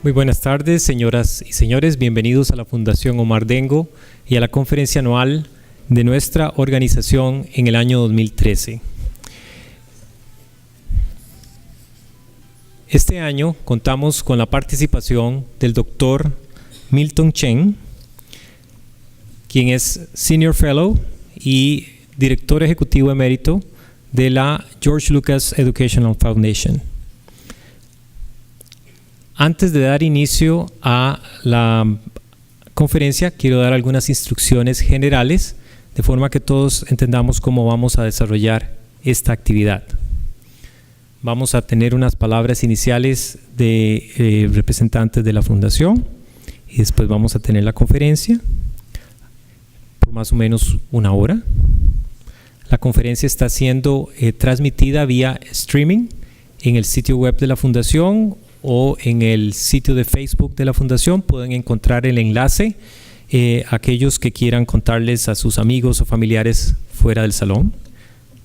Muy buenas tardes, señoras y señores. Bienvenidos a la Fundación Omar Dengo y a la Conferencia Anual de nuestra organización en el año 2013. Este año contamos con la participación del Dr. Milton Chen, quien es Senior Fellow y Director Ejecutivo Emérito de la George Lucas Educational Foundation. Antes de dar inicio a la conferencia, quiero dar algunas instrucciones generales de forma que todos entendamos cómo vamos a desarrollar esta actividad. Vamos a tener unas palabras iniciales de representantes de la Fundación y después vamos a tener la conferencia por más o menos una hora. La conferencia está siendo transmitida vía streaming en el sitio web de la Fundación o en el sitio de Facebook de la Fundación. Pueden encontrar el enlace aquellos que quieran contarles a sus amigos o familiares fuera del salón.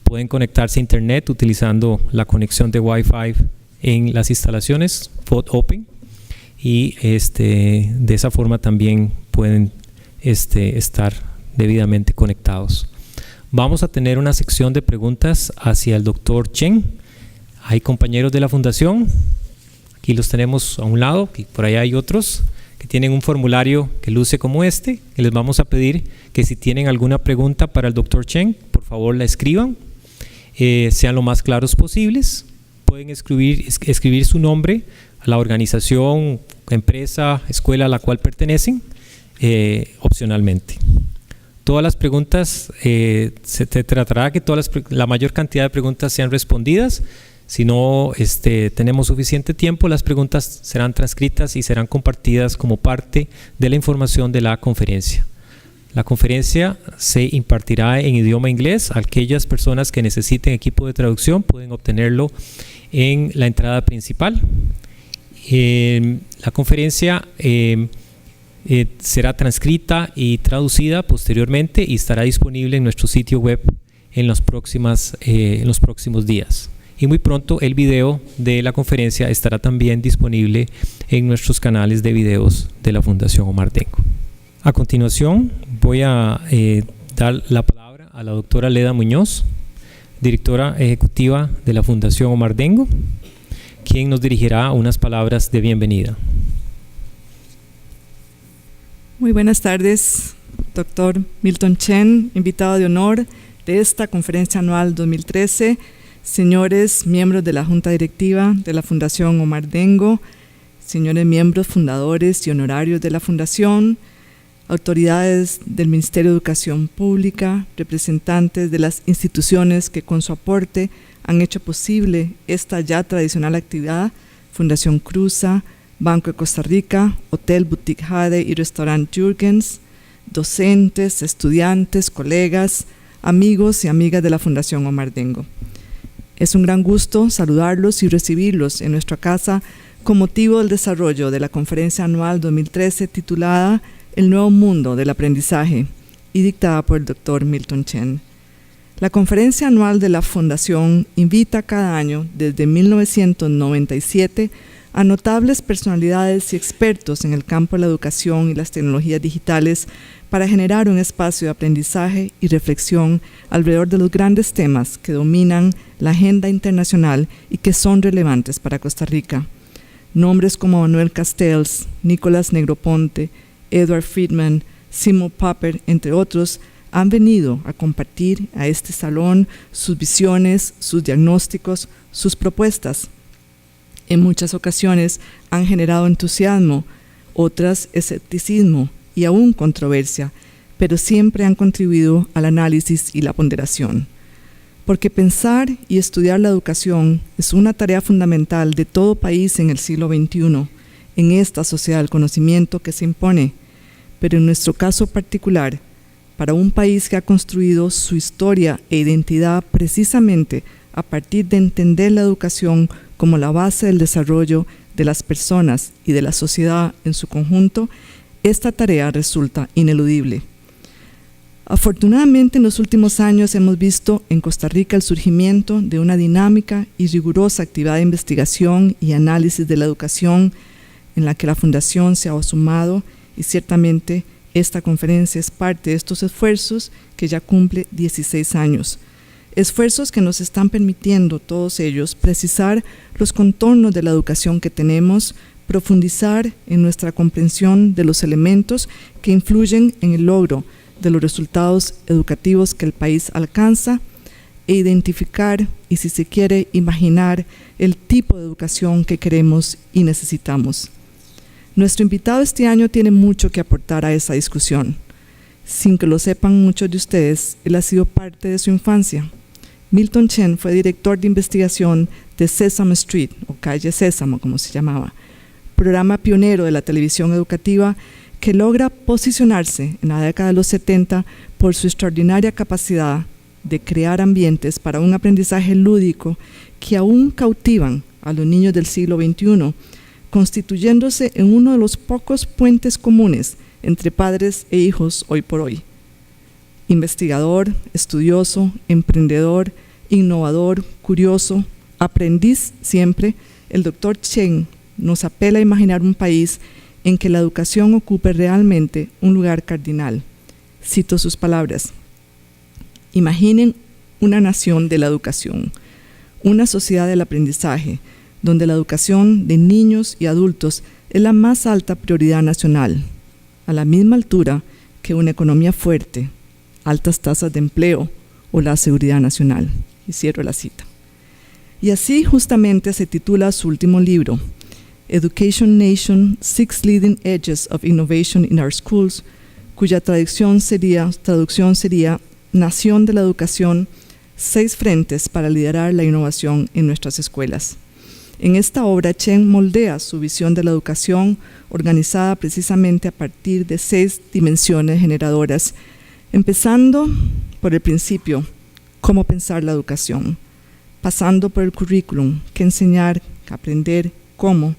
Pueden conectarse a internet utilizando la conexión de Wi-Fi en las instalaciones FOD Open y de esa forma también pueden estar debidamente conectados. Vamos a tener una sección de preguntas hacia el Dr. Chen. Hay compañeros de la Fundación. Aquí los tenemos a un lado, y por allá hay otros que tienen un formulario que luce como este, y les vamos a pedir que si tienen alguna pregunta para el Dr. Chen, por favor la escriban, sean lo más claros posibles. Pueden escribir su nombre, a la organización, empresa, escuela a la cual pertenecen, opcionalmente. Todas las preguntas, se tratará que la mayor cantidad de preguntas sean respondidas. Si no tenemos suficiente tiempo, las preguntas serán transcritas y serán compartidas como parte de la información de la conferencia. La conferencia se impartirá en idioma inglés. Aquellas personas que necesiten equipo de traducción pueden obtenerlo en la entrada principal. La conferencia será transcrita y traducida posteriormente y estará disponible en nuestro sitio web en los próximos días. Y muy pronto el video de la conferencia estará también disponible en nuestros canales de videos de la Fundación Omar Dengo. A continuación voy a dar la palabra a la doctora Leda Muñoz, directora ejecutiva de la Fundación Omar Dengo, quien nos dirigirá unas palabras de bienvenida. Muy buenas tardes, doctor Milton Chen, invitado de honor de esta Conferencia Anual 2013, señores miembros de la Junta Directiva de la Fundación Omar Dengo, señores miembros fundadores y honorarios de la Fundación, autoridades del Ministerio de Educación Pública, representantes de las instituciones que con su aporte han hecho posible esta ya tradicional actividad, Fundación Cruza, Banco de Costa Rica, Hotel Boutique Jade y Restaurant Jürgens, docentes, estudiantes, colegas, amigos y amigas de la Fundación Omar Dengo. Es un gran gusto saludarlos y recibirlos en nuestra casa con motivo del desarrollo de la Conferencia Anual 2013 titulada El Nuevo Mundo del Aprendizaje y dictada por el Dr. Milton Chen. La Conferencia Anual de la Fundación invita cada año desde 1997 a notables personalidades y expertos en el campo de la educación y las tecnologías digitales para generar un espacio de aprendizaje y reflexión alrededor de los grandes temas que dominan la agenda internacional y que son relevantes para Costa Rica. Nombres como Manuel Castells, Nicolás Negroponte, Edward Friedman, Simon Popper, entre otros, han venido a compartir a este salón sus visiones, sus diagnósticos, sus propuestas. En muchas ocasiones han generado entusiasmo, otras escepticismo y aún controversia, pero siempre han contribuido al análisis y la ponderación. Porque pensar y estudiar la educación es una tarea fundamental de todo país en el siglo XXI, en esta sociedad del conocimiento que se impone, pero en nuestro caso particular, para un país que ha construido su historia e identidad precisamente a partir de entender la educación como la base del desarrollo de las personas y de la sociedad en su conjunto, esta tarea resulta ineludible. Afortunadamente, en los últimos años hemos visto en Costa Rica el surgimiento de una dinámica y rigurosa actividad de investigación y análisis de la educación en la que la Fundación se ha sumado, y ciertamente esta conferencia es parte de estos esfuerzos que ya cumple 16 años. Esfuerzos que nos están permitiendo, todos ellos, precisar los contornos de la educación que tenemos, profundizar en nuestra comprensión de los elementos que influyen en el logro de los resultados educativos que el país alcanza, e identificar y, si se quiere, imaginar el tipo de educación que queremos y necesitamos. Nuestro invitado este año tiene mucho que aportar a esa discusión. Sin que lo sepan muchos de ustedes, él ha sido parte de su infancia. Milton Chen fue director de investigación de Sesame Street, o Calle Sésamo, como se llamaba, programa pionero de la televisión educativa que logra posicionarse en la década de los 70 por su extraordinaria capacidad de crear ambientes para un aprendizaje lúdico que aún cautivan a los niños del siglo XXI, constituyéndose en uno de los pocos puentes comunes entre padres e hijos hoy por hoy. Investigador, estudioso, emprendedor, innovador, curioso, aprendiz siempre, el Dr. Chen nos apela a imaginar un país en que la educación ocupe realmente un lugar cardinal. Cito sus palabras: imaginen una nación de la educación, una sociedad del aprendizaje, donde la educación de niños y adultos es la más alta prioridad nacional, a la misma altura que una economía fuerte, altas tasas de empleo o la seguridad nacional. Y cierro la cita. Y así justamente se titula su último libro, Education Nation, 6 Leading Edges of Innovation in Our Schools, cuya traducción sería Nación de la Educación, 6 frentes para liderar la innovación en nuestras escuelas. En esta obra, Chen moldea su visión de la educación, organizada precisamente a partir de 6 dimensiones generadoras, empezando por el principio, cómo pensar la educación, pasando por el currículum, qué enseñar, qué aprender, cómo,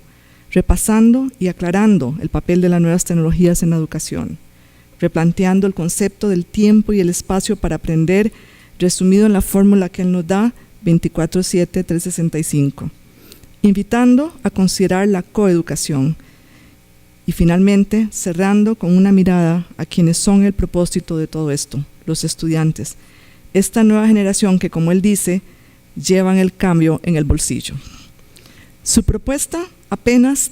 repasando y aclarando el papel de las nuevas tecnologías en la educación, replanteando el concepto del tiempo y el espacio para aprender, resumido en la fórmula que él nos da, 24/7/365, invitando a considerar la coeducación y finalmente cerrando con una mirada a quienes son el propósito de todo esto, los estudiantes, esta nueva generación que, como él dice, llevan el cambio en el bolsillo. Su propuesta apenas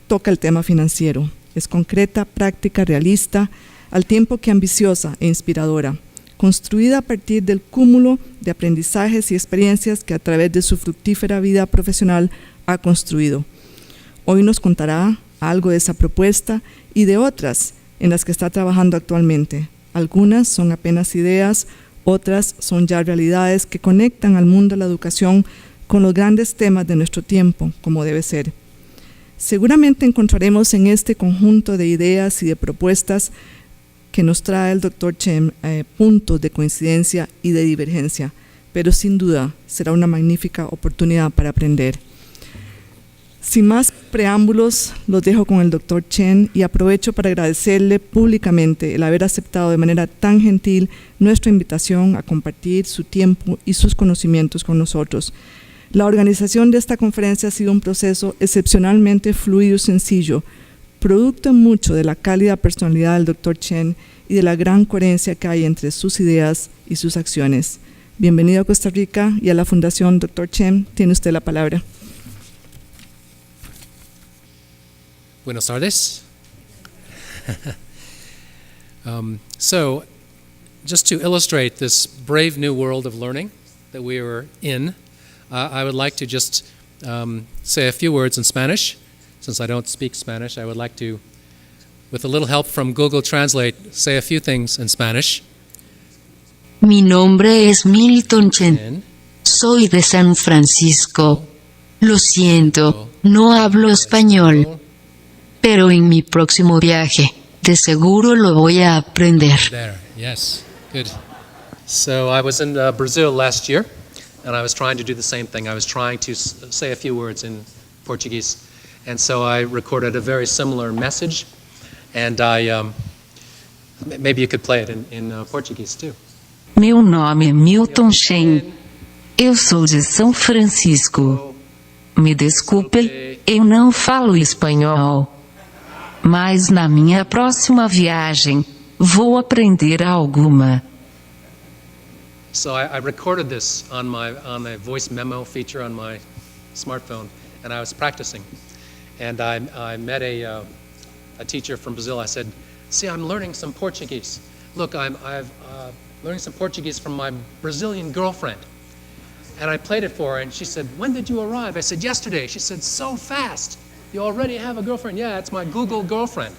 toca el tema financiero, es concreta, práctica, realista, al tiempo que ambiciosa e inspiradora, construida a partir del cúmulo de aprendizajes y experiencias que a través de su fructífera vida profesional ha construido. Hoy nos contará algo de esa propuesta y de otras en las que está trabajando actualmente. Algunas son apenas ideas, otras son ya realidades que conectan al mundo de la educación con los grandes temas de nuestro tiempo, como debe ser. Seguramente encontraremos en este conjunto de ideas y de propuestas que nos trae el Dr. Chen puntos de coincidencia y de divergencia, pero sin duda será una magnífica oportunidad para aprender. Sin más preámbulos, los dejo con el Dr. Chen y aprovecho para agradecerle públicamente el haber aceptado de manera tan gentil nuestra invitación a compartir su tiempo y sus conocimientos con nosotros. La organización de esta conferencia ha sido un proceso excepcionalmente fluido y sencillo, producto mucho de la cálida personalidad del Dr. Chen y de la gran coherencia que hay entre sus ideas y sus acciones. Bienvenido a Costa Rica y a la Fundación Dr. Chen. Tiene usted la palabra. Buenas tardes. So, just to illustrate this brave new world of learning that we are in, I would like to just say a few words in Spanish. Since I don't speak Spanish, I would like to, with a little help from Google Translate, say a few things in Spanish. Mi nombre es Milton Chen. Soy de San Francisco. Lo siento, no hablo español. Pero en mi próximo viaje, de seguro lo voy a aprender. There, yes, good. So I was in Brazil last year, and I was trying to do the same thing. I was trying to say a few words in Portuguese. And so I recorded a very similar message, and maybe you could play it in Portuguese too. Meu nome é Milton Chen. Eu sou de São Francisco. Me desculpe, eu não falo espanhol. Mas na minha próxima viagem, vou aprender alguma. So I recorded this on the voice memo feature on my smartphone, and I was practicing. And I met a teacher from Brazil. I said, "See, I'm learning some Portuguese. Look, I'm learning some Portuguese from my Brazilian girlfriend." And I played it for her, and she said, "When did you arrive?" I said, "Yesterday." She said, "So fast. You already have a girlfriend?" "Yeah, it's my Google girlfriend."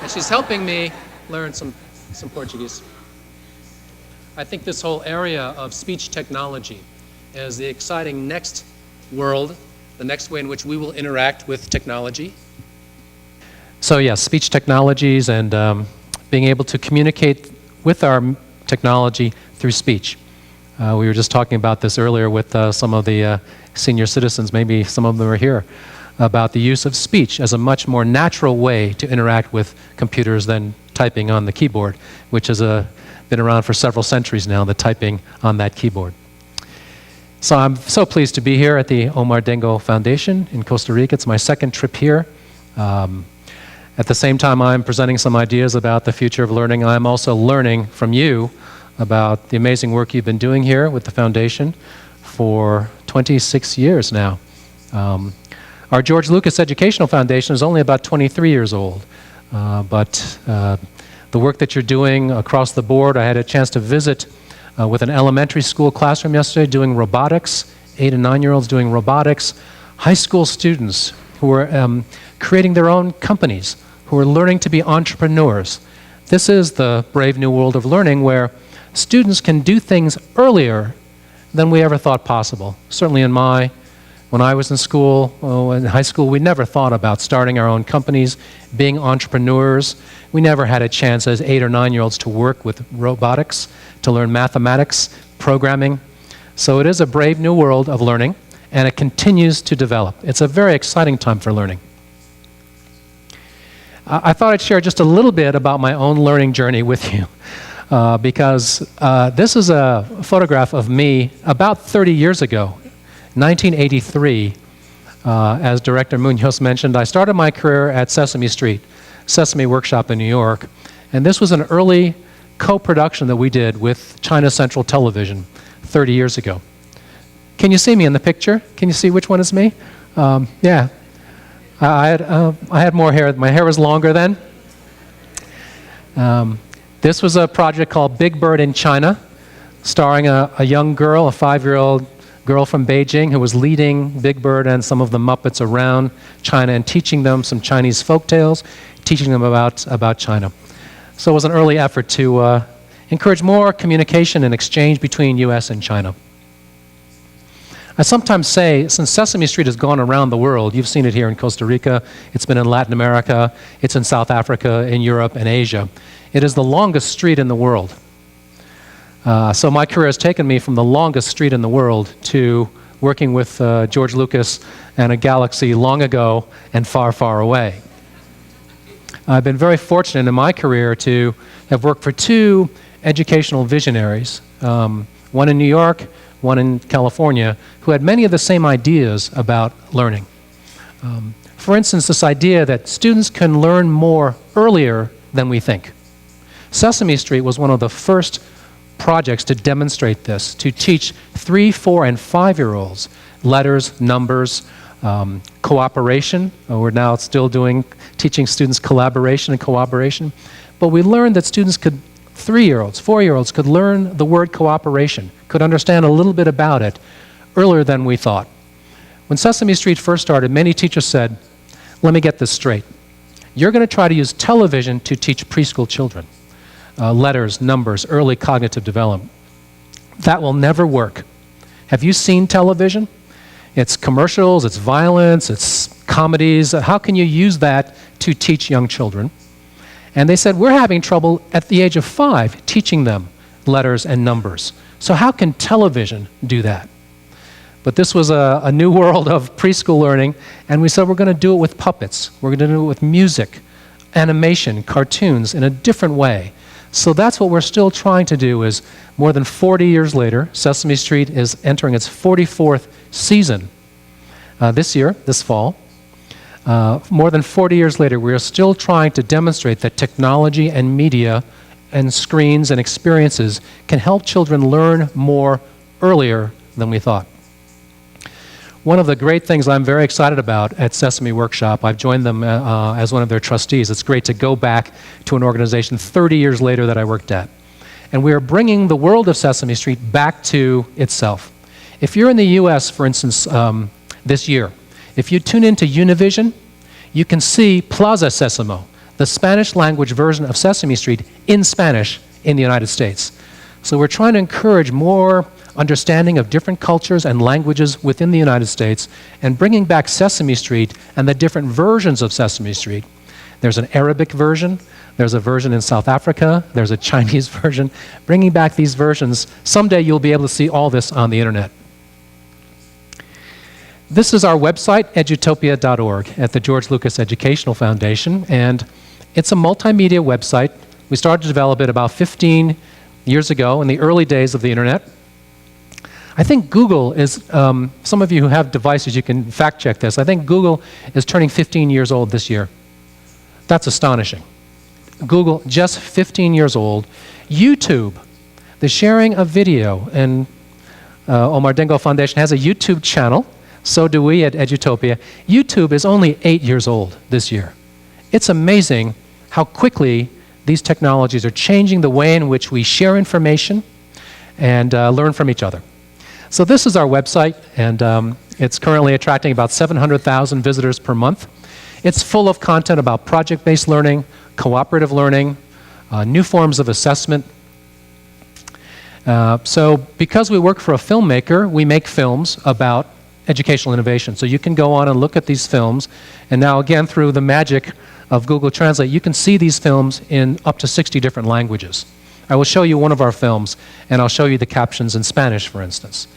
And she's helping me learn some Portuguese. I think this whole area of speech technology is the exciting next world, the next way in which we will interact with technology. So yes, speech technologies and being able to communicate with our technology through speech. We were just talking about this earlier with some of the senior citizens, maybe some of them are here, about the use of speech as a much more natural way to interact with computers than typing on the keyboard, which has been around for several centuries now, the typing on that keyboard. So I'm so pleased to be here at the Omar Dengo Foundation in Costa Rica. It's my second trip here. At the same time I'm presenting some ideas about the future of learning, I'm also learning from you about the amazing work you've been doing here with the foundation for 26 years now. Our George Lucas Educational Foundation is only about 23 years old, but the work that you're doing across the board, I had a chance to visit with an elementary school classroom yesterday doing robotics, 8 and 9-year-olds doing robotics, high school students who are creating their own companies, who are learning to be entrepreneurs. This is the brave new world of learning where students can do things earlier than we ever thought possible. Certainly when I was in school, in high school, we never thought about starting our own companies, being entrepreneurs. We never had a chance as 8 or 9-year-olds to work with robotics, to learn mathematics, programming. So it is a brave new world of learning, and it continues to develop. It's a very exciting time for learning. I thought I'd share just a little bit about my own learning journey with you, because this is a photograph of me about 30 years ago. 1983, as Director Munoz mentioned, I started my career at Sesame Street, Sesame Workshop in New York, and this was an early co-production that we did with China Central Television 30 years ago. Can you see me in the picture? Can you see which one is me? Yeah. I had more hair. My hair was longer then. This was a project called Big Bird in China, starring a young girl, a 5-year-old girl from Beijing who was leading Big Bird and some of the Muppets around China and teaching them some Chinese folk tales, teaching them about China. So it was an early effort to encourage more communication and exchange between U.S. and China. I sometimes say, since Sesame Street has gone around the world, you've seen it here in Costa Rica, it's been in Latin America, it's in South Africa, in Europe, and Asia. It is the longest street in the world. So my career has taken me from the longest street in the world to working with George Lucas and a galaxy long ago and far, far away. I've been very fortunate in my career to have worked for 2 educational visionaries, one in New York, one in California, who had many of the same ideas about learning. For instance, this idea that students can learn more earlier than we think. Sesame Street was one of the first projects to demonstrate this, to teach 3, 4, and 5-year-olds letters, numbers, cooperation. We're now still teaching students collaboration and cooperation. But we learned that students could, 3-year-olds, 4-year-olds could learn the word cooperation, could understand a little bit about it earlier than we thought. When Sesame Street first started, many teachers said, let me get this straight. You're going to try to use television to teach preschool children. Letters, numbers, early cognitive development. That will never work. Have you seen television? It's commercials, it's violence, it's comedies. How can you use that to teach young children? And they said, we're having trouble at the age of 5 teaching them letters and numbers. So how can television do that? But this was a new world of preschool learning, and we said we're going to do it with puppets. We're going to do it with music, animation, cartoons in a different way. So that's what we're still trying to do. Is more than 40 years later, Sesame Street is entering its 44th season. this fall. More than 40 years later, we are still trying to demonstrate that technology and media and screens and experiences can help children learn more earlier than we thought. One of the great things I'm very excited about at Sesame Workshop, I've joined them as one of their trustees. It's great to go back to an organization 30 years later that I worked at. And we are bringing the world of Sesame Street back to itself. If you're in the US, for instance, this year, if you tune into Univision, you can see Plaza Sésamo, the Spanish language version of Sesame Street in Spanish in the United States. So we're trying to encourage more understanding of different cultures and languages within the United States and bringing back Sesame Street and the different versions of Sesame Street. There's an Arabic version, there's a version in South Africa, there's a Chinese version. Bringing back these versions, someday you'll be able to see all this on the internet. This is our website, edutopia.org, at the George Lucas Educational Foundation, and it's a multimedia website. We started to develop it about 15 years ago in the early days of the internet. I think Google is, some of you who have devices, you can fact check this. I think Google is turning 15 years old this year. That's astonishing. Google, just 15 years old. YouTube, the sharing of video, and Omar Dengo Foundation has a YouTube channel. So do we at Edutopia. YouTube is only 8 years old this year. It's amazing how quickly these technologies are changing the way in which we share information and learn from each other. So this is our website, and it's currently attracting about 700,000 visitors per month. It's full of content about project-based learning, cooperative learning, new forms of assessment. So because we work for a filmmaker, we make films about educational innovation. So you can go on and look at these films, and now again through the magic of Google Translate, you can see these films in up to 60 different languages. I will show you one of our films, and I'll show you the captions in Spanish, for instance.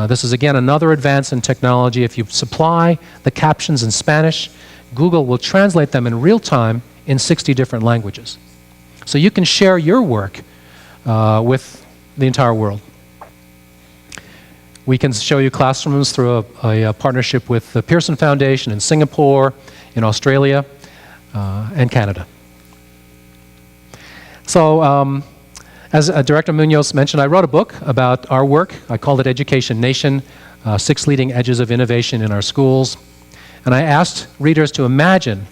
This is again another advance in technology. If you supply the captions in Spanish, Google will translate them in real time in 60 different languages. So you can share your work with the entire world. We can show you classrooms through a partnership with the Pearson Foundation in Singapore, in Australia, and Canada. So as Director Munoz mentioned, I wrote a book about our work. I called it Education Nation, 6 Leading Edges of Innovation in Our Schools. And I asked readers to imagine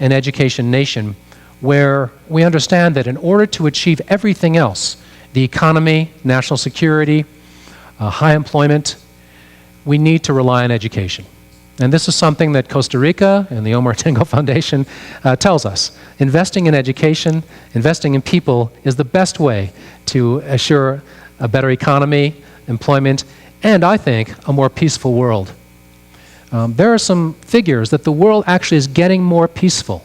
an education nation where we understand that in order to achieve everything else, the economy, national security, high employment, we need to rely on education. And this is something that Costa Rica and the Omar Dengo Foundation tells us. Investing in education, investing in people is the best way to assure a better economy, employment, and I think a more peaceful world. There are some figures that the world actually is getting more peaceful.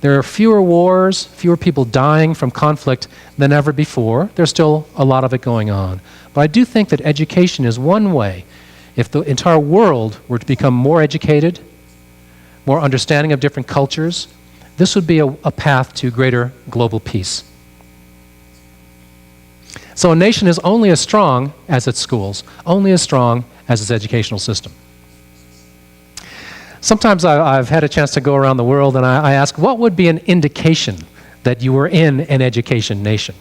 There are fewer wars, fewer people dying from conflict than ever before. There's still a lot of it going on. But I do think that education is one way. If the entire world were to become more educated, more understanding of different cultures, this would be a path to greater global peace. So a nation is only as strong as its schools, only as strong as its educational system. Sometimes I've had a chance to go around the world and I ask, what would be an indication that you were in an education nation?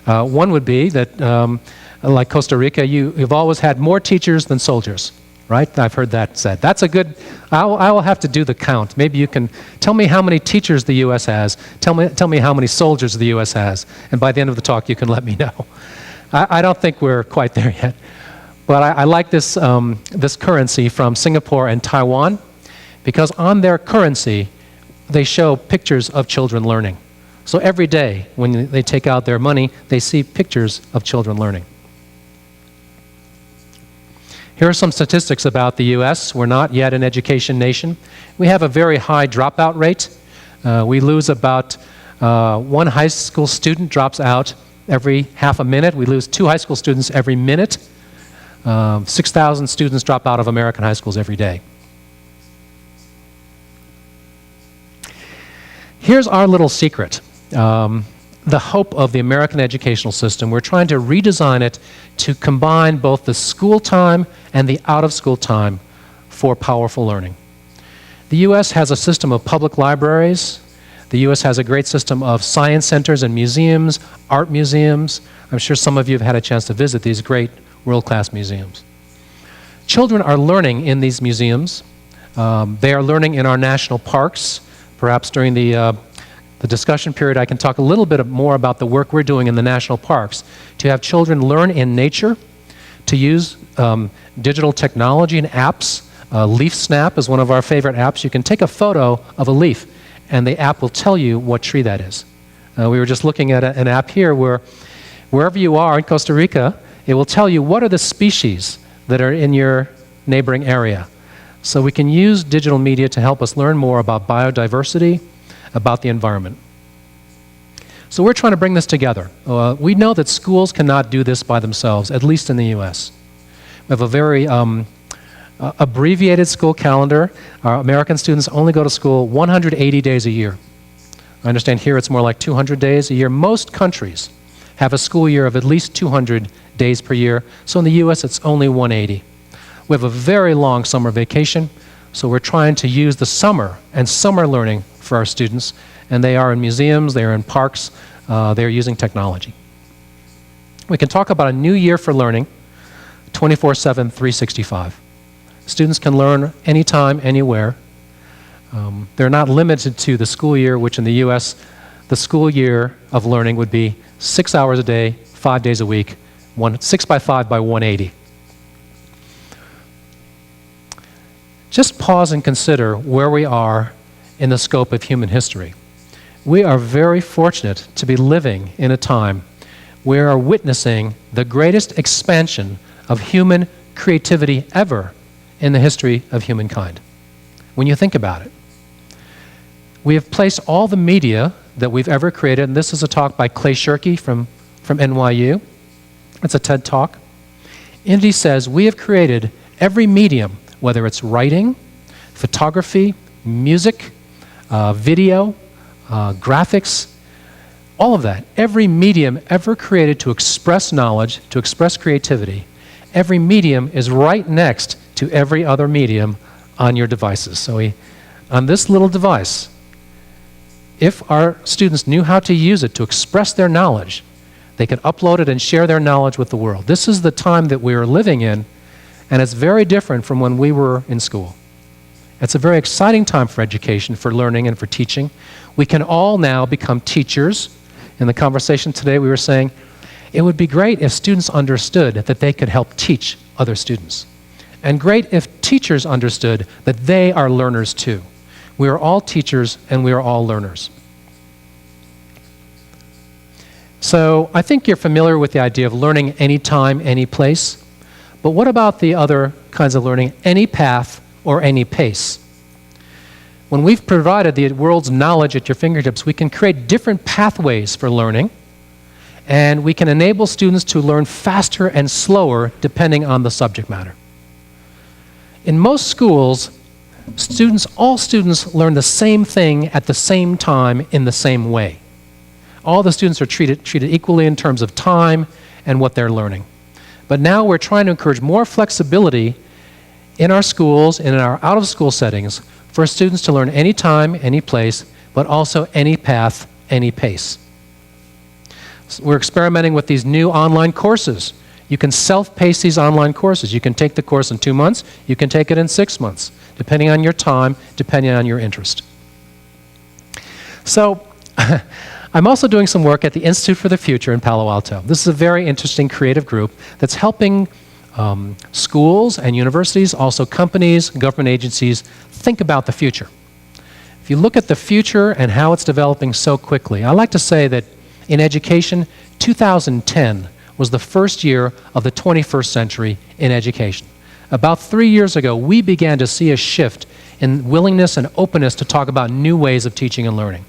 One would be that, like Costa Rica, you've always had more teachers than soldiers, right? I've heard that said. That's a good, I will have to do the count. Maybe you can tell me how many teachers the U.S. has, tell me how many soldiers the U.S. has, and by the end of the talk you can let me know. I don't think we're quite there yet. But I like this, this currency from Singapore and Taiwan, because on their currency, they show pictures of children learning. So every day, when they take out their money, they see pictures of children learning. Here are some statistics about the U.S. We're not yet an education nation. We have a very high dropout rate. We lose about one high school student drops out every half a minute. We lose 2 high school students every minute. 6,000 students drop out of American high schools every day. Here's our little secret. The hope of the American educational system. We're trying to redesign it to combine both the school time and the out-of-school time for powerful learning. The U.S. has a system of public libraries. The U.S. has a great system of science centers and museums, art museums. I'm sure some of you have had a chance to visit these great world-class museums. Children are learning in these museums. They are learning in our national parks. Perhaps during the discussion period, I can talk a little bit more about the work we're doing in the national parks to have children learn in nature, to use digital technology and apps. Leaf Snap is one of our favorite apps. You can take a photo of a leaf, and the app will tell you what tree that is. We were just looking at an app here where wherever you are in Costa Rica, it will tell you what are the species that are in your neighboring area. So we can use digital media to help us learn more about biodiversity, about the environment. So we're trying to bring this together. We know that schools cannot do this by themselves, at least in the U.S. We have a very abbreviated school calendar. Our American students only go to school 180 days a year. I understand here it's more like 200 days a year. Most countries have a school year of at least 200 days per year. So in the U.S., it's only 180. We have a very long summer vacation, so we're trying to use the summer and summer learning for our students, and they are in museums, they are in parks, they are using technology. We can talk about a new year for learning, 24/7, 365. Students can learn anytime, anywhere. They're not limited to the school year, which in the U.S., the school year of learning would be 6 hours a day, 5 days a week, 6 by 5 by 180. Just pause and consider where we are in the scope of human history. We are very fortunate to be living in a time where we are witnessing the greatest expansion of human creativity ever in the history of humankind. When you think about it, we have placed all the media that we've ever created, and this is a talk by Clay Shirky from NYU. It's a TED Talk. And he says, we have created every medium, whether it's writing, photography, music, video, graphics, all of that. Every medium ever created to express knowledge, to express creativity, every medium is right next to every other medium on your devices. So on this little device, if our students knew how to use it to express their knowledge, they could upload it and share their knowledge with the world. This is the time that we are living in, and it's very different from when we were in school. It's a very exciting time for education, for learning, and for teaching. We can all now become teachers. In the conversation today, we were saying, it would be great if students understood that they could help teach other students. And great if teachers understood that they are learners too. We are all teachers and we are all learners. So I think you're familiar with the idea of learning anytime, any place. But what about the other kinds of learning, any path or any pace? When we've provided the world's knowledge at your fingertips, we can create different pathways for learning, and we can enable students to learn faster and slower depending on the subject matter. In most schools, all students learn the same thing at the same time in the same way. All the students are treated equally in terms of time and what they're learning. But now we're trying to encourage more flexibility in our schools and in our out-of-school settings for students to learn any time, any place, but also any path, any pace. So we're experimenting with these new online courses. You can self-pace these online courses. You can take the course in 2 months. You can take it in 6 months, depending on your time, depending on your interest. So I'm also doing some work at the Institute for the Future in Palo Alto. This is a very interesting creative group that's helping schools and universities, also companies, government agencies, think about the future. If you look at the future and how it's developing so quickly, I like to say that in education, 2010 was the first year of the 21st century in education. About 3 years ago, we began to see a shift in willingness and openness to talk about new ways of teaching and learning.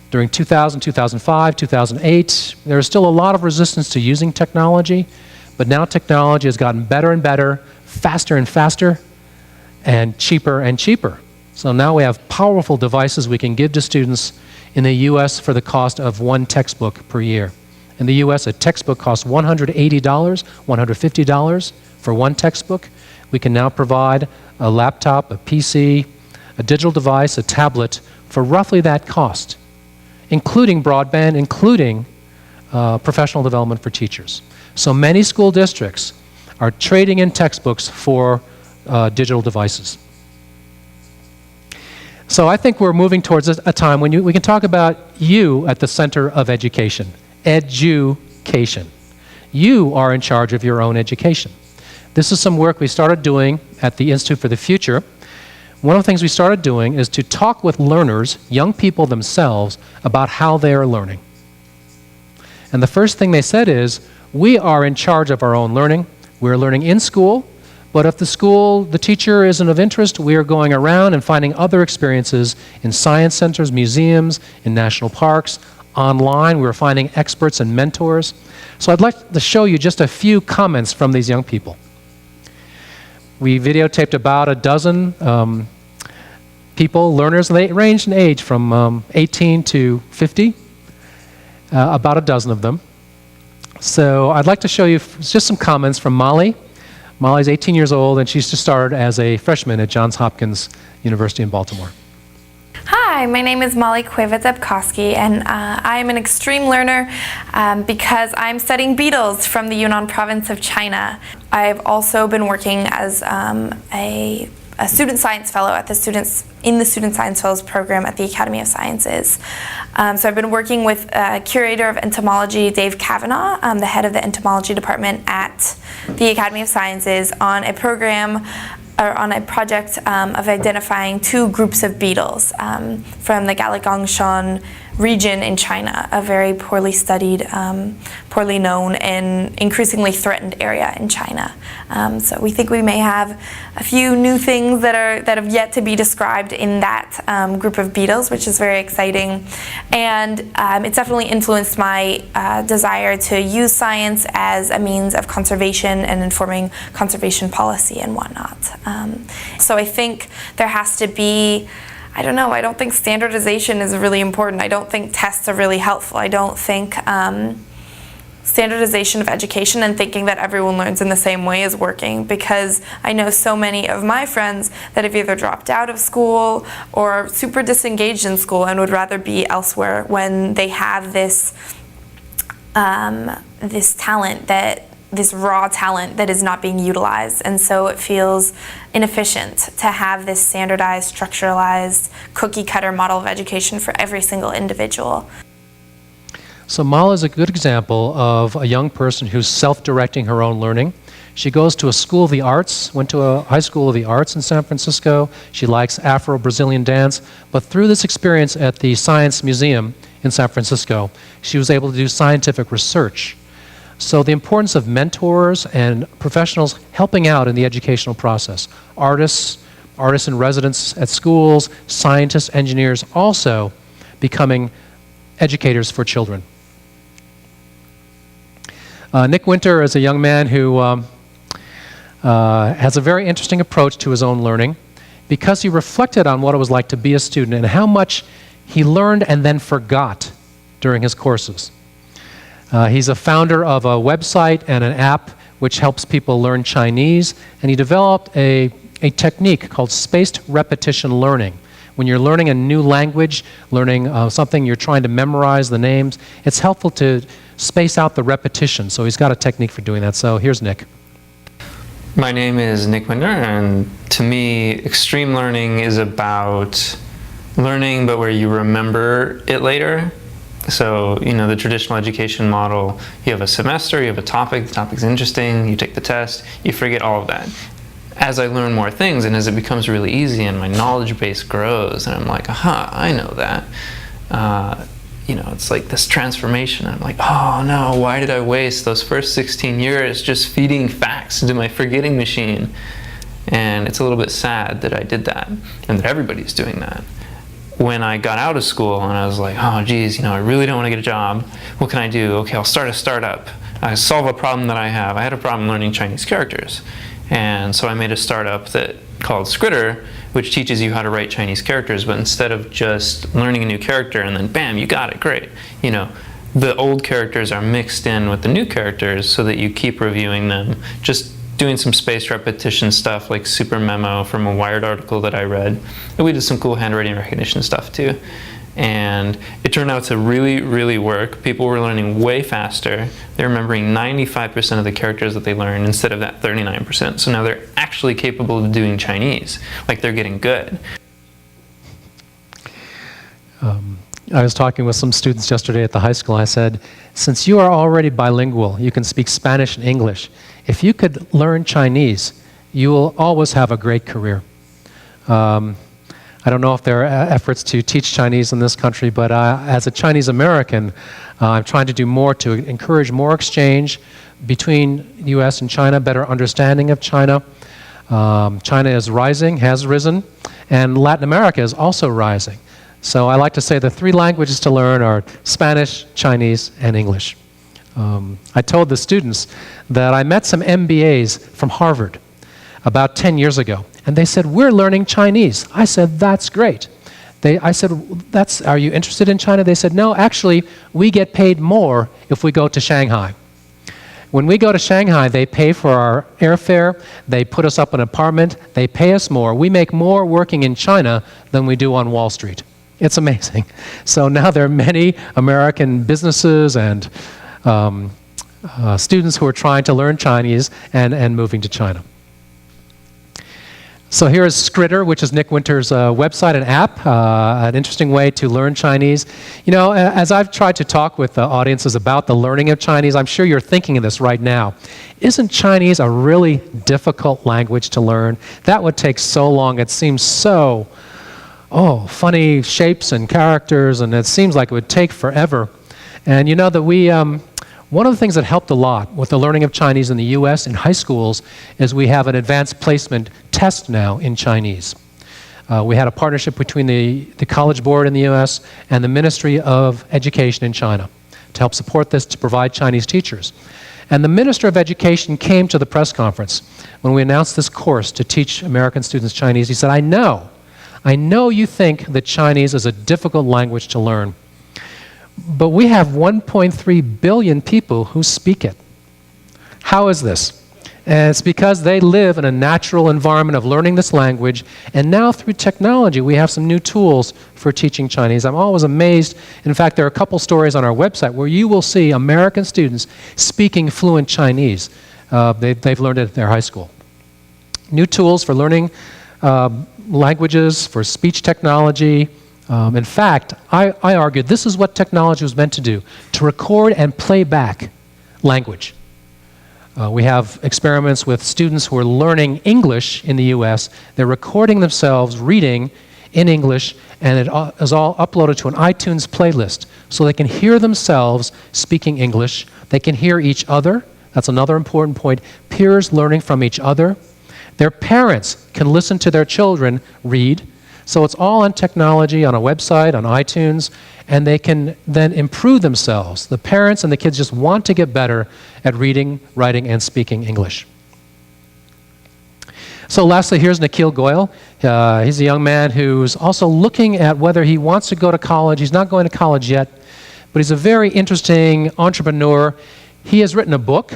During 2000, 2005, 2008, there was still a lot of resistance to using technology, but now technology has gotten better and better, faster and faster, and cheaper. So now we have powerful devices we can give to students in the U.S. for the cost of one textbook per year. In the U.S., a textbook costs $180, $150 for one textbook. We can now provide a laptop, a PC, a digital device, a tablet for roughly that cost, including broadband, including professional development for teachers. So many school districts are trading in textbooks for digital devices. So I think we're moving towards a time when we can talk about you at the center of education. Education. You are in charge of your own education. This is some work we started doing at the Institute for the Future. One of the things we started doing is to talk with learners, young people themselves, about how they are learning. And the first thing they said is, we are in charge of our own learning. We're learning in school, but if the teacher isn't of interest, we are going around and finding other experiences in science centers, museums, in national parks, online. We're finding experts and mentors. So I'd like to show you just a few comments from these young people. We videotaped about a dozen people, learners, and they ranged in age from 18 to 50, about a dozen of them. So I'd like to show you just some comments from Molly. Molly's 18 years old, and she's just started as a freshman at Johns Hopkins University in Baltimore. Hi, my name is Molly Kvivitz-Epkoski, and I am an extreme learner because I'm studying beetles from the Yunnan province of China. I've also been working as a student science fellow in the Student Science Fellows program at the Academy of Sciences. So I've been working with curator of entomology, Dave Kavanaugh, the head of the entomology department at the Academy of Sciences, on a program or on a project of identifying two groups of beetles from the Gaoligangshan region in China, a very poorly studied, poorly known, and increasingly threatened area in China. So we think we may have a few new things that have yet to be described in that group of beetles, which is very exciting. And it's definitely influenced my desire to use science as a means of conservation and informing conservation policy and whatnot. So I think there has to be, I don't think standardization is really important. I don't think tests are really helpful. I don't think standardization of education and thinking that everyone learns in the same way is working, because I know so many of my friends that have either dropped out of school or are super disengaged in school and would rather be elsewhere when they have this this raw talent that is not being utilized. And so it feels inefficient to have this standardized, structuralized, cookie-cutter model of education for every single individual. So Mala is a good example of a young person who's self-directing her own learning. She goes to a school of the arts, went to a high school of the arts in San Francisco. She likes Afro-Brazilian dance, but through this experience at the Science Museum in San Francisco, she was able to do scientific research. So the importance of mentors and professionals helping out in the educational process. Artists in residence at schools, scientists, engineers also becoming educators for children. Nick Winter is a young man who has a very interesting approach to his own learning because he reflected on what it was like to be a student and how much he learned and then forgot during his courses. He's a founder of a website and an app which helps people learn Chinese, and he developed a technique called spaced repetition learning. When you're learning a new language, learning something you're trying to memorize the names, it's helpful to space out the repetition. So he's got a technique for doing that. So here's Nick. My name is Nick Winder, and to me, extreme learning is about learning, but where you remember it later. So, the traditional education model, you have a semester, you have a topic, the topic's interesting, you take the test, you forget all of that. As I learn more things and as it becomes really easy and my knowledge base grows and I'm like, aha, I know that. It's like this transformation. I'm like, oh no, why did I waste those first 16 years just feeding facts to my forgetting machine? And it's a little bit sad that I did that and that everybody's doing that. When I got out of school and I was like, oh geez, I really don't want to get a job. What can I do? Okay, I'll start a startup. I solve a problem that I have. I had a problem learning Chinese characters. And so I made a startup called Scritter, which teaches you how to write Chinese characters, but instead of just learning a new character and then bam, you got it, great. The old characters are mixed in with the new characters so that you keep reviewing them just doing some spaced repetition stuff like super memo from a Wired article that I read. And we did some cool handwriting recognition stuff too. And it turned out to really, really work. People were learning way faster. They're remembering 95% of the characters that they learned instead of that 39%. So now they're actually capable of doing Chinese. Like, they're getting good. I was talking with some students yesterday at the high school. I said, since you are already bilingual, you can speak Spanish and English. If you could learn Chinese, you will always have a great career. I don't know if there are efforts to teach Chinese in this country, but as a Chinese American, I'm trying to do more to encourage more exchange between the U.S. and China, better understanding of China. China is rising, has risen, and Latin America is also rising. So I like to say the 3 languages to learn are Spanish, Chinese, and English. I told the students that I met some MBAs from Harvard about 10 years ago, and they said, we're learning Chinese. I said, that's great. I said, are you interested in China? They said, no, actually, we get paid more if we go to Shanghai. When we go to Shanghai, they pay for our airfare, they put us up in an apartment, they pay us more. We make more working in China than we do on Wall Street. It's amazing. So now there are many American businesses and students who are trying to learn Chinese and moving to China. So here is Skritter, which is Nick Winter's website and app, an interesting way to learn Chinese. You know, as I've tried to talk with audiences about the learning of Chinese, I'm sure you're thinking of this right now. Isn't Chinese a really difficult language to learn? That would take so long. It seems so, funny shapes and characters, and it seems like it would take forever. And you know that one of the things that helped a lot with the learning of Chinese in the U.S. in high schools is we have an advanced placement test now in Chinese. We had a partnership between the College Board in the U.S. and the Ministry of Education in China to help support this, to provide Chinese teachers. And the Minister of Education came to the press conference when we announced this course to teach American students Chinese. He said, I know you think that Chinese is a difficult language to learn, but we have 1.3 billion people who speak it. How is this? And it's because they live in a natural environment of learning this language, and now through technology we have some new tools for teaching Chinese. I'm always amazed. In fact, there are a couple stories on our website where you will see American students speaking fluent Chinese. They've learned it at their high school. New tools for learning languages, for speech technology. In fact, I argue this is what technology was meant to do, to record and play back language. We have experiments with students who are learning English in the U.S. They're recording themselves reading in English, and it is all uploaded to an iTunes playlist so they can hear themselves speaking English. They can hear each other. That's another important point. Peers learning from each other. Their parents can listen to their children read. So it's all on technology, on a website, on iTunes, and they can then improve themselves. The parents and the kids just want to get better at reading, writing, and speaking English. So lastly, here's Nikhil Goyal. He's a young man who's also looking at whether he wants to go to college. He's not going to college yet, but he's a very interesting entrepreneur. He has written a book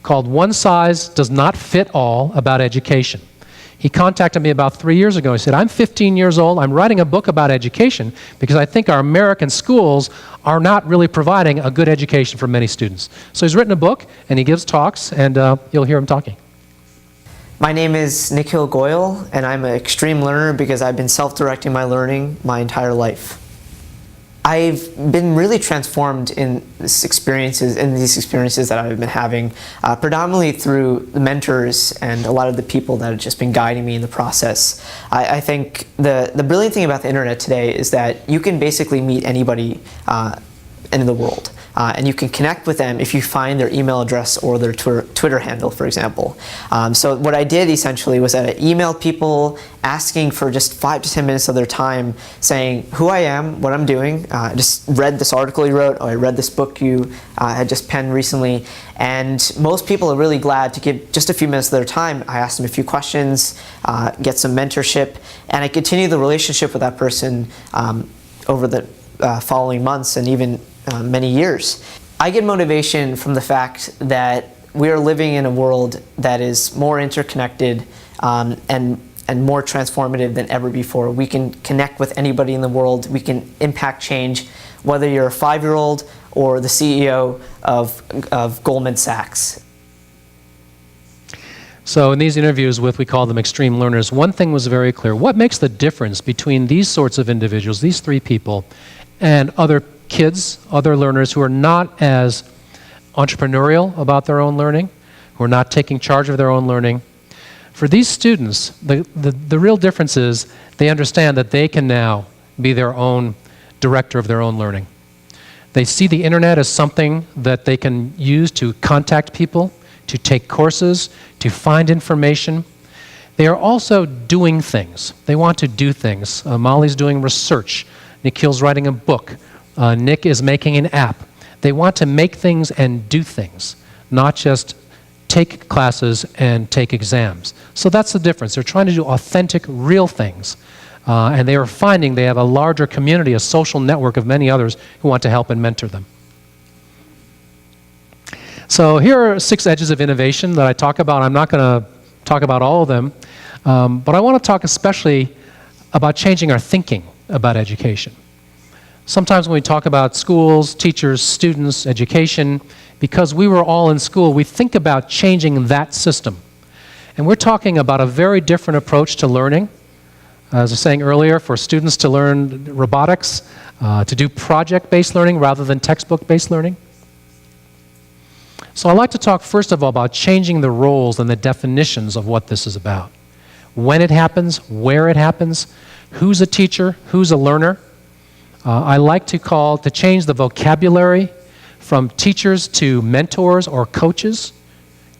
called One Size Does Not Fit All about education. He contacted me about 3 years ago. He said, I'm 15 years old. I'm writing a book about education because I think our American schools are not really providing a good education for many students. So he's written a book, and he gives talks, and you'll hear him talking. My name is Nikhil Goyal, and I'm an extreme learner because I've been self-directing my learning my entire life. I've been really transformed in these experiences that I've been having, predominantly through the mentors and a lot of the people that have just been guiding me in the process. I think the brilliant thing about the internet today is that you can basically meet anybody in the world. And you can connect with them if you find their email address or their Twitter handle, for example. So what I did essentially was that I emailed people asking for just 5 to 10 minutes of their time, saying who I am, what I'm doing. I just read this article you wrote, or I read this book you had just penned recently. And most people are really glad to give just a few minutes of their time. I asked them a few questions, get some mentorship, and I continue the relationship with that person over the following months and even many years. I get motivation from the fact that we are living in a world that is more interconnected and more transformative than ever before. We can connect with anybody in the world. We can impact change, whether you're a 5-year-old or the CEO of Goldman Sachs. So in these interviews with, we call them extreme learners, one thing was very clear. What makes the difference between these sorts of individuals, these three people, and other kids, other learners who are not as entrepreneurial about their own learning, who are not taking charge of their own learning? For these students, the real difference is they understand that they can now be their own director of their own learning. They see the internet as something that they can use to contact people, to take courses, to find information. They are also doing things. They want to do things. Molly's doing research. Nikhil's writing a book. Nick is making an app. They want to make things and do things, not just take classes and take exams. So that's the difference. They're trying to do authentic, real things. And they are finding they have a larger community, a social network of many others who want to help and mentor them. So here are 6 edges of innovation that I talk about. I'm not going to talk about all of them, but I want to talk especially about changing our thinking about education. Sometimes when we talk about schools, teachers, students, education, because we were all in school, we think about changing that system. And we're talking about a very different approach to learning. As I was saying earlier, for students to learn robotics, to do project-based learning rather than textbook-based learning. So I'd like to talk first of all about changing the roles and the definitions of what this is about. When it happens, where it happens, who's a teacher, who's a learner. I like to change the vocabulary from teachers to mentors or coaches,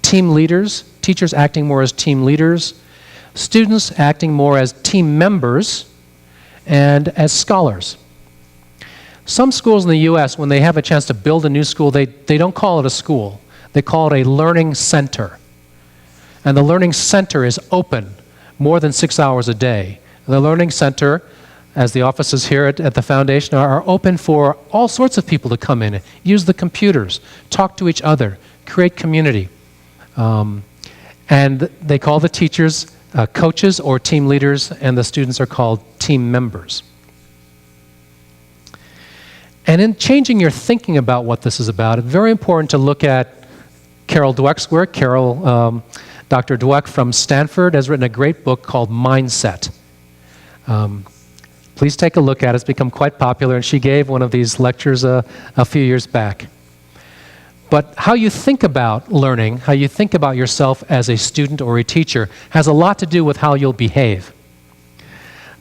team leaders, teachers acting more as team leaders, students acting more as team members, and as scholars. Some schools in the US, when they have a chance to build a new school, they don't call it a school. They call it a learning center. And the learning center is open more than 6 hours a day. The learning center, as the offices here at the foundation are open for all sorts of people to come in, use the computers, talk to each other, create community. And they call the teachers coaches or team leaders, and the students are called team members. And in changing your thinking about what this is about, it's very important to look at Carol Dweck's work. Dr. Dweck from Stanford has written a great book called Mindset. Please take a look at it. It's become quite popular, and she gave one of these lectures a few years back. But how you think about learning, how you think about yourself as a student or a teacher, has a lot to do with how you'll behave.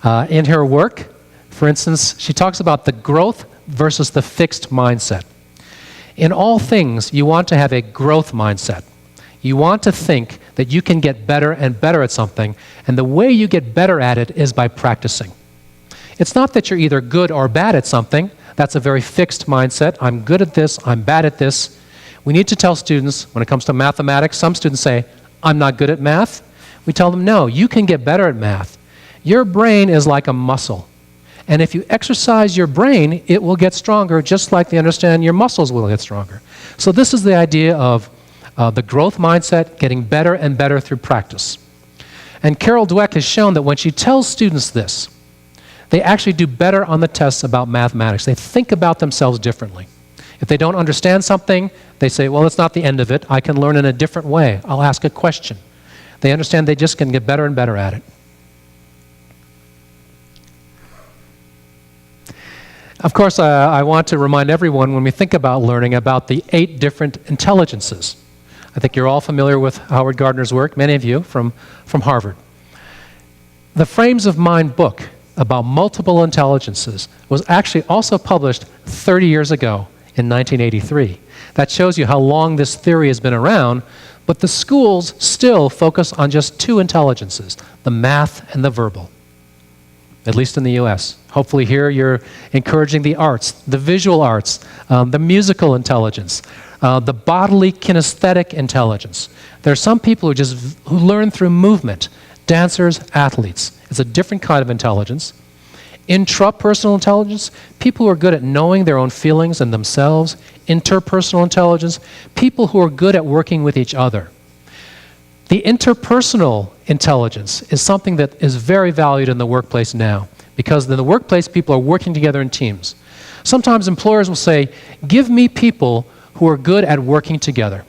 In her work, for instance, she talks about the growth versus the fixed mindset. In all things, you want to have a growth mindset. You want to think that you can get better and better at something, and the way you get better at it is by practicing. It's not that you're either good or bad at something. That's a very fixed mindset. I'm good at this, I'm bad at this. We need to tell students, when it comes to mathematics, some students say, I'm not good at math. We tell them, no, you can get better at math. Your brain is like a muscle. And if you exercise your brain, it will get stronger, just like they understand your muscles will get stronger. So this is the idea of the growth mindset, getting better and better through practice. And Carol Dweck has shown that when she tells students this, they actually do better on the tests about mathematics. They think about themselves differently. If they don't understand something, they say, well, it's not the end of it. I can learn in a different way. I'll ask a question. They understand they just can get better and better at it. Of course, I want to remind everyone when we think about learning about the 8 different intelligences. I think you're all familiar with Howard Gardner's work, many of you from Harvard. The Frames of Mind book about multiple intelligences was actually also published 30 years ago in 1983. That shows you how long this theory has been around, but the schools still focus on just 2 intelligences, the math and the verbal, at least in the US. Hopefully here you're encouraging the arts, the visual arts, the musical intelligence, the bodily kinesthetic intelligence. There are some people who learn through movement, dancers, athletes. It's a different kind of intelligence. Intrapersonal intelligence, people who are good at knowing their own feelings and themselves. Interpersonal intelligence, people who are good at working with each other. The interpersonal intelligence is something that is very valued in the workplace now, because in the workplace, people are working together in teams. Sometimes employers will say, give me people who are good at working together.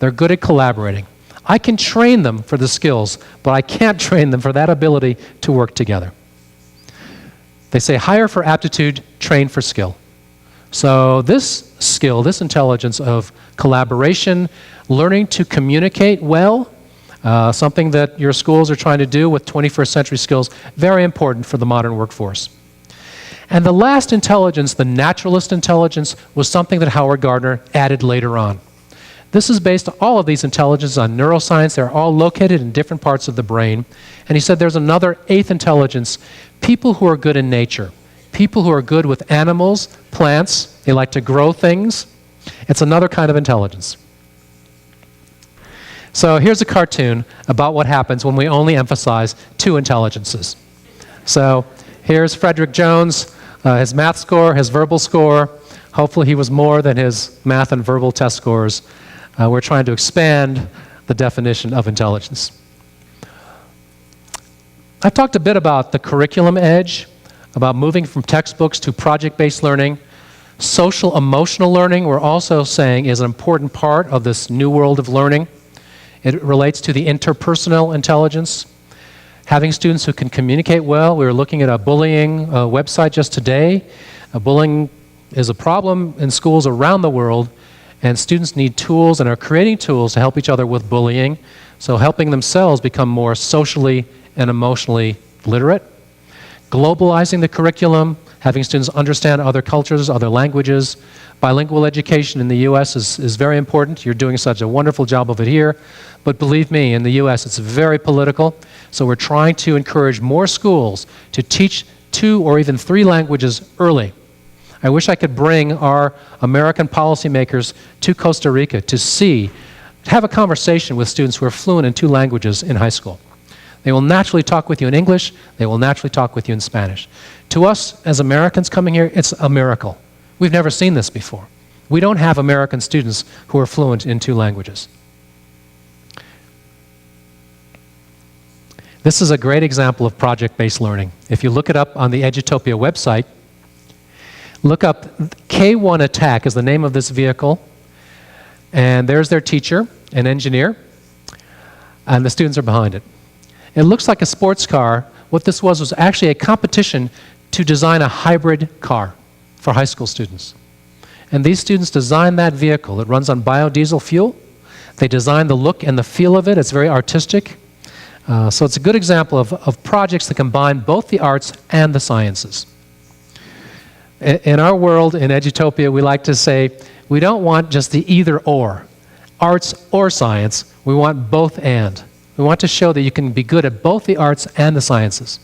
They're good at collaborating. I can train them for the skills, but I can't train them for that ability to work together. They say, hire for aptitude, train for skill. So this skill, this intelligence of collaboration, learning to communicate well, something that your schools are trying to do with 21st century skills, very important for the modern workforce. And the last intelligence, the naturalist intelligence, was something that Howard Gardner added later on. This is based, all of these intelligences, on neuroscience. They're all located in different parts of the brain. And he said there's another eighth intelligence, people who are good in nature, people who are good with animals, plants, they like to grow things. It's another kind of intelligence. So here's a cartoon about what happens when we only emphasize two intelligences. So here's Frederick Jones, his math score, his verbal score. Hopefully he was more than his math and verbal test scores. We're trying to expand the definition of intelligence. I've talked a bit about the curriculum edge, about moving from textbooks to project-based learning. Social emotional learning, we're also saying, is an important part of this new world of learning. It relates to the interpersonal intelligence. Having students who can communicate well. We were looking at a bullying website just today. Bullying is a problem in schools around the world, and students need tools and are creating tools to help each other with bullying, so helping themselves become more socially and emotionally literate. Globalizing the curriculum, having students understand other cultures, other languages. Bilingual education in the U.S. is very important. You're doing such a wonderful job of it here. But believe me, in the U.S. it's very political. So we're trying to encourage more schools to teach 2 or even 3 languages early. I wish I could bring our American policymakers to Costa Rica to have a conversation with students who are fluent in 2 languages in high school. They will naturally talk with you in English. They will naturally talk with you in Spanish. To us, as Americans coming here, it's a miracle. We've never seen this before. We don't have American students who are fluent in 2 languages. This is a great example of project-based learning. If you look it up on the Edutopia website, look up K1 Attack is the name of this vehicle. And there's their teacher, an engineer, and the students are behind it. It looks like a sports car. What this was actually a competition to design a hybrid car for high school students. And these students designed that vehicle. It runs on biodiesel fuel. They designed the look and the feel of it. It's very artistic. So it's a good example of projects that combine both the arts and the sciences. In our world, in Edutopia, we like to say, we don't want just the either or, arts or science. We want both and. We want to show that you can be good at both the arts and the sciences.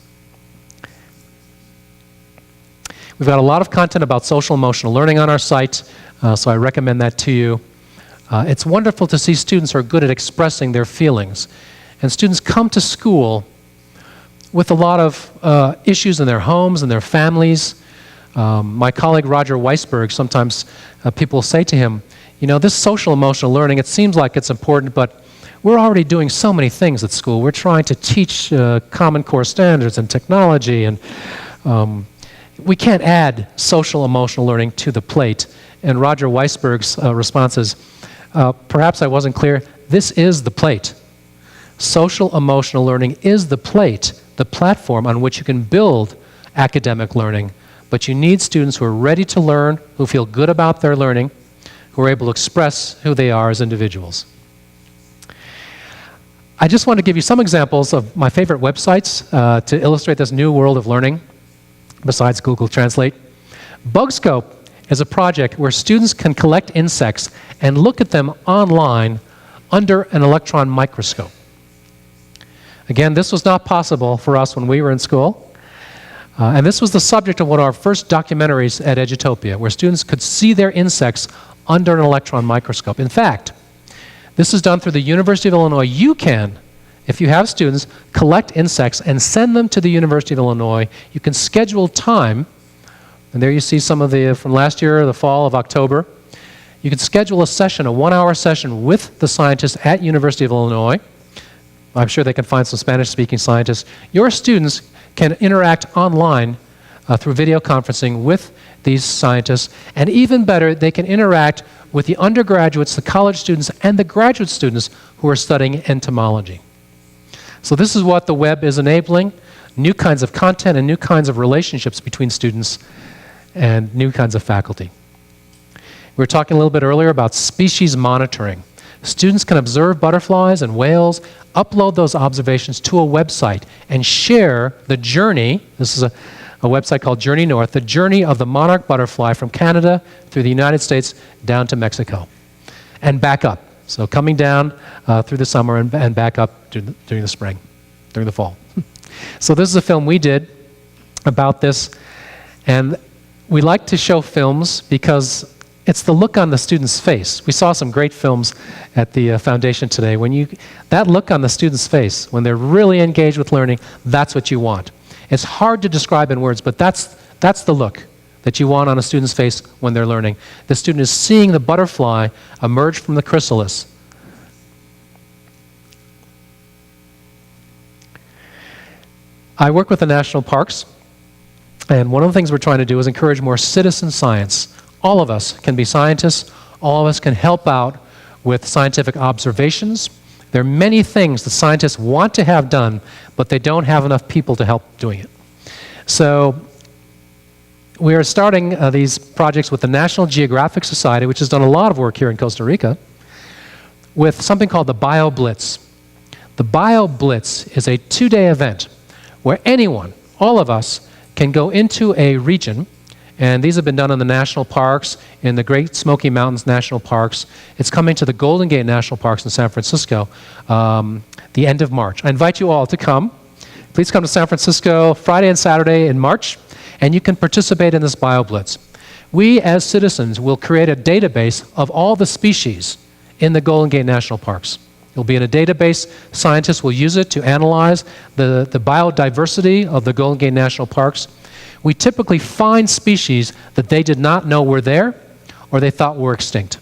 We've got a lot of content about social emotional learning on our site, so I recommend that to you. It's wonderful to see students who are good at expressing their feelings. And students come to school with a lot of issues in their homes and their families. My colleague Roger Weisberg, sometimes people say to him, you know, this social emotional learning, it seems like it's important, but we're already doing so many things at school. We're trying to teach Common Core standards and technology, and we can't add social emotional learning to the plate. And Roger Weisberg's response is, perhaps I wasn't clear, this is the plate. Social emotional learning is the plate, the platform on which you can build academic learning. But you need students who are ready to learn, who feel good about their learning, who are able to express who they are as individuals. I just want to give you some examples of my favorite websites to illustrate this new world of learning, besides Google Translate. Bugscope is a project where students can collect insects and look at them online under an electron microscope. Again, this was not possible for us when we were in school. And this was the subject of one of our first documentaries at Edutopia, where students could see their insects under an electron microscope. In fact, this is done through the University of Illinois UCAN if you have students collect insects and send them to the University of Illinois, you can schedule time, and there you see some of the, from last year, the fall of October. You can schedule a session, a 1-hour session with the scientists at University of Illinois. I'm sure they can find some Spanish-speaking scientists. Your students can interact online through video conferencing with these scientists, and even better, they can interact with the undergraduates, the college students, and the graduate students who are studying entomology. So this is what the web is enabling, new kinds of content and new kinds of relationships between students and new kinds of faculty. We were talking a little bit earlier about species monitoring. Students can observe butterflies and whales, upload those observations to a website, and share the journey. This is a website called Journey North, the journey of the monarch butterfly from Canada through the United States down to Mexico and back up. So coming down through the summer and back up during the spring, during the fall. So this is a film we did about this, and we like to show films because it's the look on the student's face. We saw some great films at the foundation today. That look on the student's face, when they're really engaged with learning, that's what you want. It's hard to describe in words, but that's the look that you want on a student's face when they're learning. The student is seeing the butterfly emerge from the chrysalis. I work with the national parks, and one of the things we're trying to do is encourage more citizen science. All of us can be scientists. All of us can help out with scientific observations. There are many things that scientists want to have done, but they don't have enough people to help doing it. So we are starting these projects with the National Geographic Society, which has done a lot of work here in Costa Rica, with something called the Bio Blitz. The Bio Blitz is a 2-day event where anyone, all of us, can go into a region. And these have been done in the national parks, in the Great Smoky Mountains National Parks. It's coming to the Golden Gate National Parks in San Francisco the end of March. I invite you all to come. Please come to San Francisco Friday and Saturday in March, and you can participate in this BioBlitz. We, as citizens, will create a database of all the species in the Golden Gate National Parks. It'll be in a database. Scientists will use it to analyze the biodiversity of the Golden Gate National Parks. We typically find species that they did not know were there or they thought were extinct.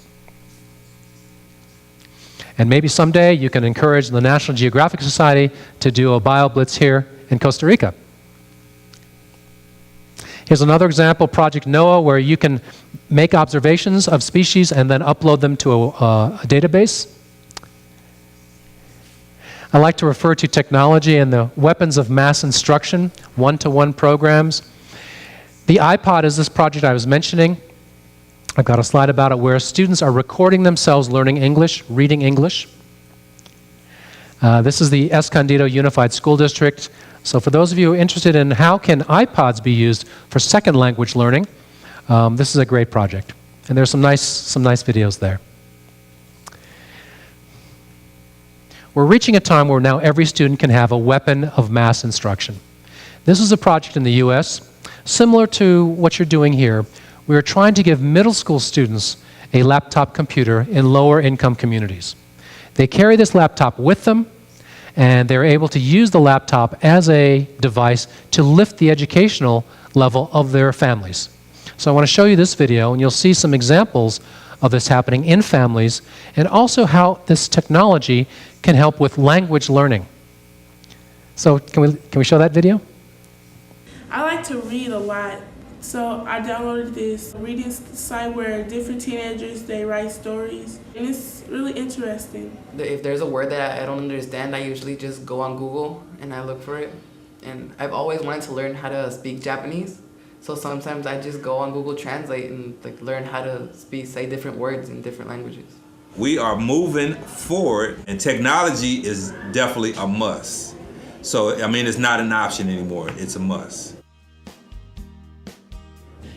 And maybe someday you can encourage the National Geographic Society to do a BioBlitz here in Costa Rica. Here's another example, Project NOAA, where you can make observations of species and then upload them to a database. I like to refer to technology and the weapons of mass instruction, one-to-one programs. The iPod is this project I was mentioning. I've got a slide about it where students are recording themselves learning English, reading English. This is the Escondido Unified School District. So for those of you interested in how can iPods be used for second language learning, this is a great project. And there's some nice videos there. We're reaching a time where now every student can have a weapon of mass instruction. This is a project in the US, similar to what you're doing here. We are trying to give middle school students a laptop computer in lower income communities. They carry this laptop with them, and they're able to use the laptop as a device to lift the educational level of their families. So I want to show you this video, and you'll see some examples of this happening in families, and also how this technology can help with language learning. So can we show that video? I like to read a lot, so I downloaded this reading site where different teenagers, they write stories, and it's really interesting. If there's a word that I don't understand, I usually just go on Google and I look for it. And I've always wanted to learn how to speak Japanese, so sometimes I just go on Google Translate and learn how to say different words in different languages. We are moving forward, and technology is definitely a must. So, I mean, it's not an option anymore, it's a must.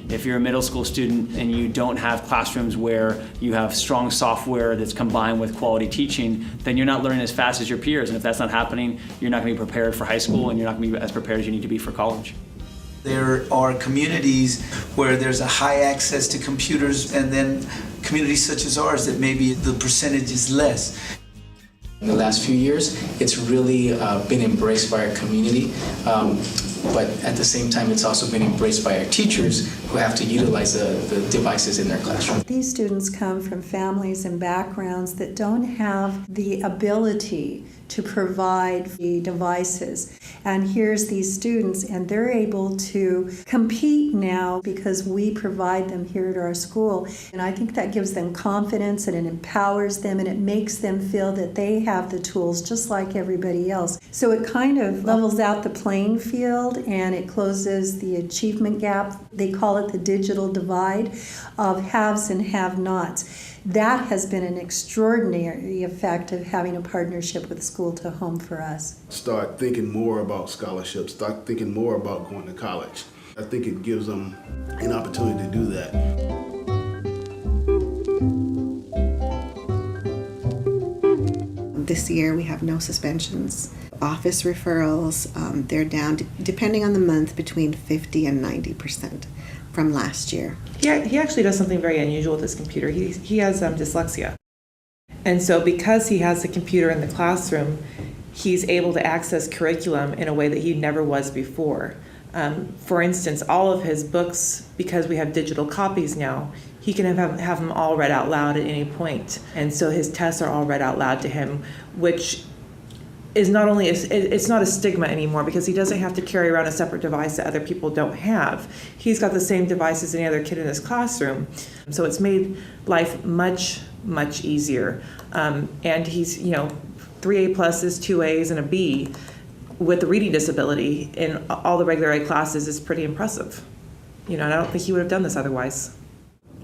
If you're a middle school student and you don't have classrooms where you have strong software that's combined with quality teaching, then you're not learning as fast as your peers. And if that's not happening, you're not going to be prepared for high school, and you're not going to be as prepared as you need to be for college. There are communities where there's a high access to computers, and then communities such as ours that maybe the percentage is less. In the last few years, it's really been embraced by our community, but at the same time, it's also been embraced by our teachers who have to utilize the devices in their classroom. These students come from families and backgrounds that don't have the ability to provide the devices. And here's these students, and they're able to compete now because we provide them here at our school. And I think that gives them confidence and it empowers them and it makes them feel that they have the tools just like everybody else. So it kind of levels out the playing field and it closes the achievement gap. They call it the digital divide of haves and have-nots. That has been an extraordinary effect of having a partnership with School to Home for us. Start thinking more about scholarships, start thinking more about going to college. I think it gives them an opportunity to do that. This year we have no suspensions. Office referrals, they're down, depending on the month, between 50 and 90% from last year. He actually does something very unusual with his computer. He has dyslexia. And so because he has the computer in the classroom, he's able to access curriculum in a way that he never was before. For instance, all of his books, because we have digital copies now, he can have them all read out loud at any point. And so his tests are all read out loud to him, which is not only, it's not a stigma anymore because he doesn't have to carry around a separate device that other people don't have. He's got the same device as any other kid in his classroom. So it's made life much, much easier. And he's, 3 A+, 2 A's, and a B with a reading disability in all the regular A classes is pretty impressive. And I don't think he would have done this otherwise.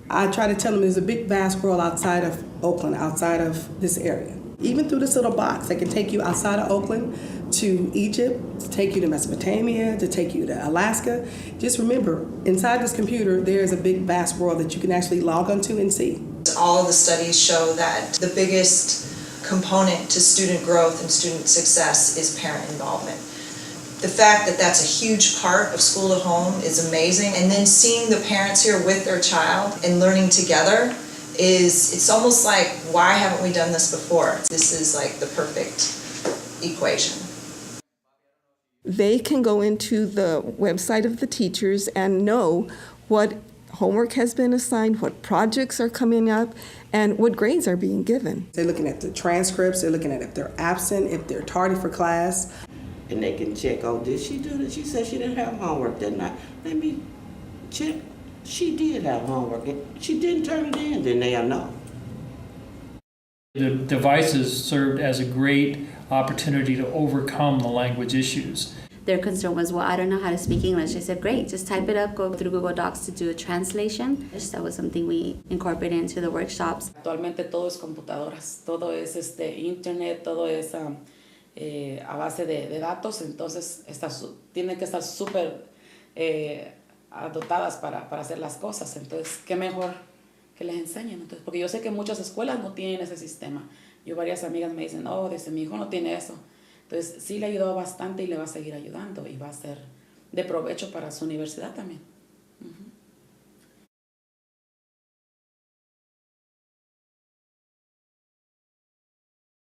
I try to tell him there's a big, vast world outside of Oakland, outside of this area. Even through this little box, they can take you outside of Oakland to Egypt, to take you to Mesopotamia, to take you to Alaska. Just remember, inside this computer, there is a big, vast world that you can actually log onto and see. All of the studies show that the biggest component to student growth and student success is parent involvement. The fact that that's a huge part of School to Home is amazing. And then seeing the parents here with their child and learning together it's almost like, why haven't we done this before? This is like the perfect equation. They can go into the website of the teachers and know what homework has been assigned, what projects are coming up, and what grades are being given. They're looking at the transcripts, they're looking at if they're absent, if they're tardy for class. And they can check, did she do this? She said she didn't have homework, didn't I? Let me check. She did have homework. She didn't turn it in, then they'll know. The devices served as a great opportunity to overcome the language issues. Their concern was, I don't know how to speak English. I said, great, just type it up, go through Google Docs to do a translation. That was something we incorporated into the workshops. Actualmente todo es computadoras, todo es internet, todo es a base de datos, entonces tienen que estar súper dotadas para hacer las cosas. Entonces, qué mejor que les enseñen. Entonces, porque yo sé que muchas escuelas no tienen ese sistema. Yo varias amigas me dicen, mi hijo no tiene eso. Entonces, sí le ha ayudado bastante y le va a seguir ayudando y va a ser de provecho para su universidad también.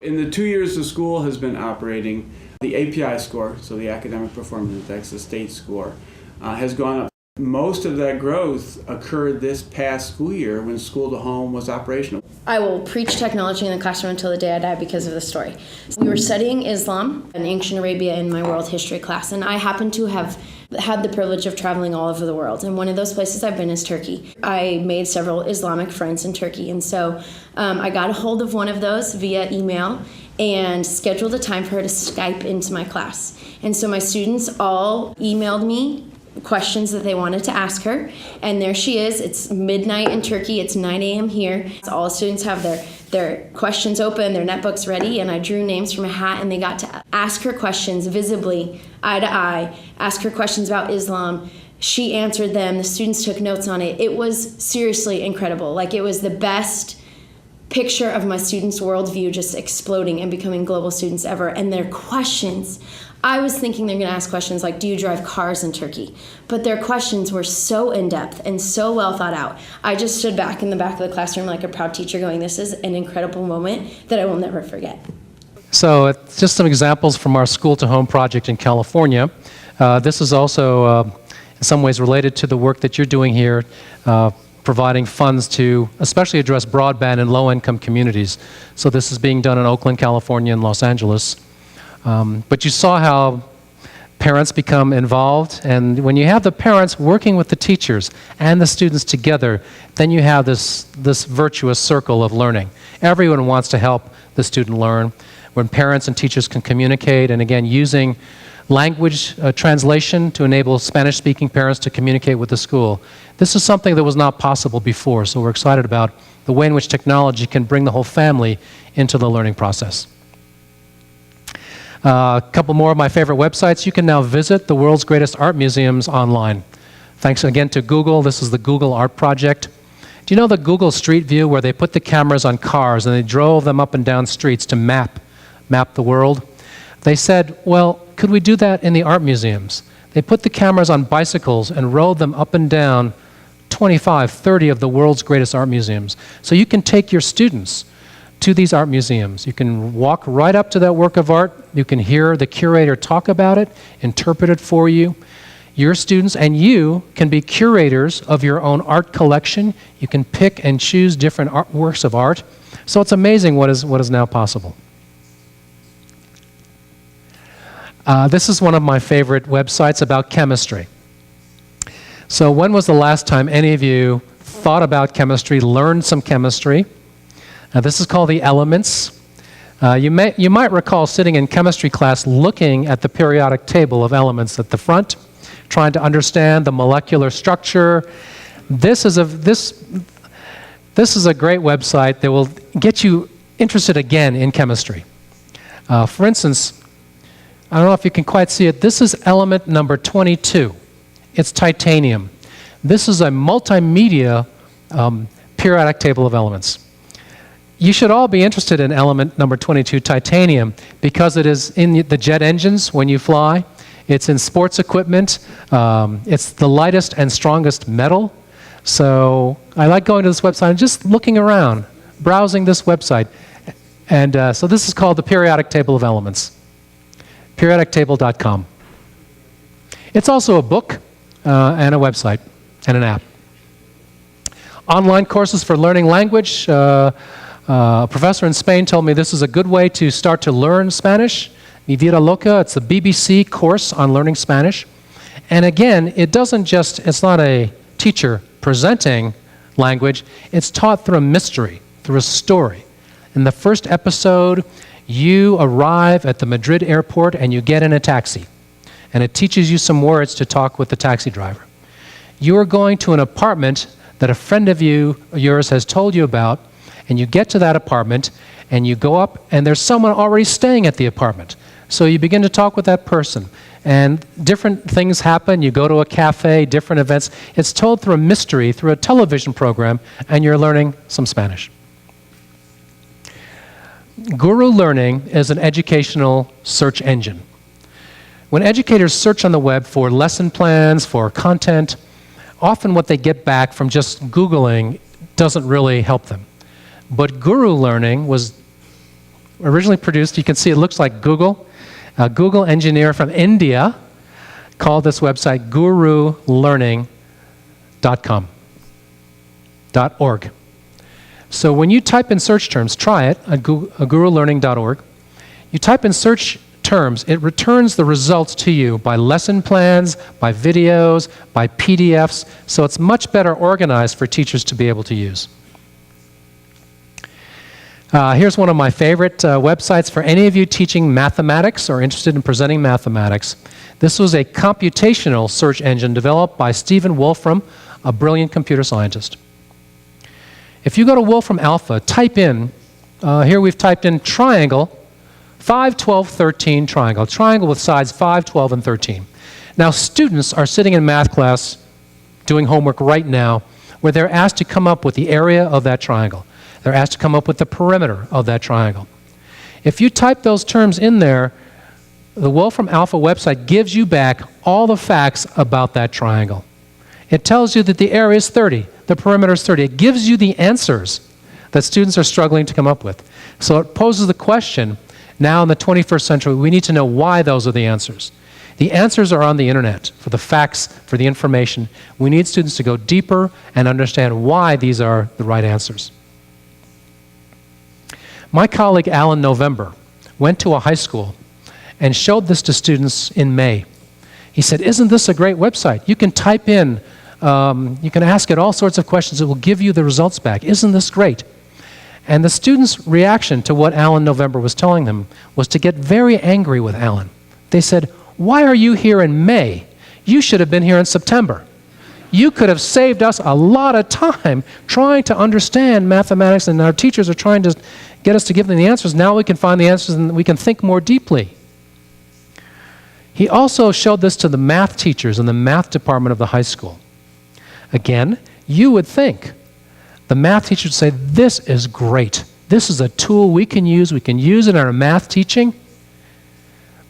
In the 2 years the school has been operating, the API score, so the Academic Performance Index, the state score, has gone up. Most of that growth occurred this past school year when School to Home was operational. I will preach technology in the classroom until the day I die because of this story. We were studying Islam and ancient Arabia in my world history class, and I happen to have had the privilege of traveling all over the world. And one of those places I've been is Turkey. I made several Islamic friends in Turkey, and so I got a hold of one of those via email and scheduled a time for her to Skype into my class. And so my students all emailed me questions that they wanted to ask her, and there she is. It's midnight in Turkey, it's 9 a.m. here. So all the students have their questions open, their netbooks ready, and I drew names from a hat, and they got to ask her questions visibly, eye to eye, ask her questions about Islam. She answered them, the students took notes on it. It was seriously incredible. Like, it was the best picture of my students' worldview just exploding and becoming global students ever. And their questions, I was thinking they're going to ask questions like, do you drive cars in Turkey? But their questions were so in-depth and so well thought out. I just stood back in the back of the classroom like a proud teacher going, this is an incredible moment that I will never forget. So it's just some examples from our School to Home project in California. This is also in some ways related to the work that you're doing here, providing funds to especially address broadband in low-income communities. So this is being done in Oakland, California, and Los Angeles. But you saw how parents become involved, and when you have the parents working with the teachers and the students together, then you have this virtuous circle of learning. Everyone wants to help the student learn. When parents and teachers can communicate, and again, using language translation to enable Spanish-speaking parents to communicate with the school. This is something that was not possible before, so we're excited about the way in which technology can bring the whole family into the learning process. A couple more of my favorite websites. You can now visit the world's greatest art museums online. Thanks again to Google. This is the Google Art Project. Do you know the Google Street View, where they put the cameras on cars and they drove them up and down streets to map the world? They said, well, could we do that in the art museums? They put the cameras on bicycles and rode them up and down 25, 30 of the world's greatest art museums. So you can take your students to these art museums. You can walk right up to that work of art. You can hear the curator talk about it, interpret it for you. Your students and you can be curators of your own art collection. You can pick and choose different works of art. So it's amazing what is now possible. This is one of my favorite websites about chemistry. So when was the last time any of you thought about chemistry, learned some chemistry? This is called The Elements. You might recall sitting in chemistry class looking at the periodic table of elements at the front, trying to understand the molecular structure. This is a great website that will get you interested again in chemistry. For instance, I don't know if you can quite see it. This is element number 22. It's titanium. This is a multimedia periodic table of elements. You should all be interested in element number 22, titanium, because it is in the jet engines when you fly. It's in sports equipment. It's the lightest and strongest metal. So I like going to this website and just looking around, browsing this website. And so this is called the periodic table of elements. Periodictable.com. It's also a book and a website and an app. Online courses for learning language. A professor in Spain told me this is a good way to start to learn Spanish. Mi Vida Loca, it's a BBC course on learning Spanish. And again, it's not a teacher presenting language, it's taught through a mystery, through a story. In the first episode, you arrive at the Madrid airport and you get in a taxi. And it teaches you some words to talk with the taxi driver. You are going to an apartment that a friend of yours has told you about, and you get to that apartment and you go up and there's someone already staying at the apartment. So you begin to talk with that person and different things happen. You go to a cafe, different events. It's told through a mystery, through a television program, and you're learning some Spanish. Guru Learning is an educational search engine. When educators search on the web for lesson plans, for content, often what they get back from just Googling doesn't really help them. But Guru Learning was originally produced, you can see it looks like Google. A Google engineer from India called this website gurulearning.com, .org. So when you type in search terms, try it at gurulearning.org. You type in search terms, it returns the results to you by lesson plans, by videos, by PDFs, so it's much better organized for teachers to be able to use. Here's one of my favorite websites for any of you teaching mathematics or interested in presenting mathematics. This was a computational search engine developed by Stephen Wolfram, a brilliant computer scientist. If you go to Wolfram Alpha, type in, here we've typed in triangle, 5, 12, 13 triangle. Triangle with sides 5, 12, and 13. Now students are sitting in math class doing homework right now where they're asked to come up with the area of that triangle. They're asked to come up with the perimeter of that triangle. If you type those terms in there, the Wolfram Alpha website gives you back all the facts about that triangle. It tells you that the area is 30, the perimeter is 30. It gives you the answers that students are struggling to come up with. So it poses the question, Now in the 21st century, we need to know why those are the answers. The answers are on the internet, for the facts, for the information. We need students to go deeper and understand why these are the right answers. My colleague Alan November went to a high school and showed this to students in May. He said, "Isn't this a great website? You can type in, you can ask it all sorts of questions. It will give you the results back. Isn't this great?" And the students' reaction to what Alan November was telling them was to get very angry with Alan. They said, "Why are you here in May? You should have been here in September. You could have saved us a lot of time trying to understand mathematics, and our teachers are trying to get us to give them the answers. Now we can find the answers and we can think more deeply." He also showed this to the math teachers in the math department of the high school. Again, you would think the math teachers would say, "This is great. This is a tool we can use it in our math teaching."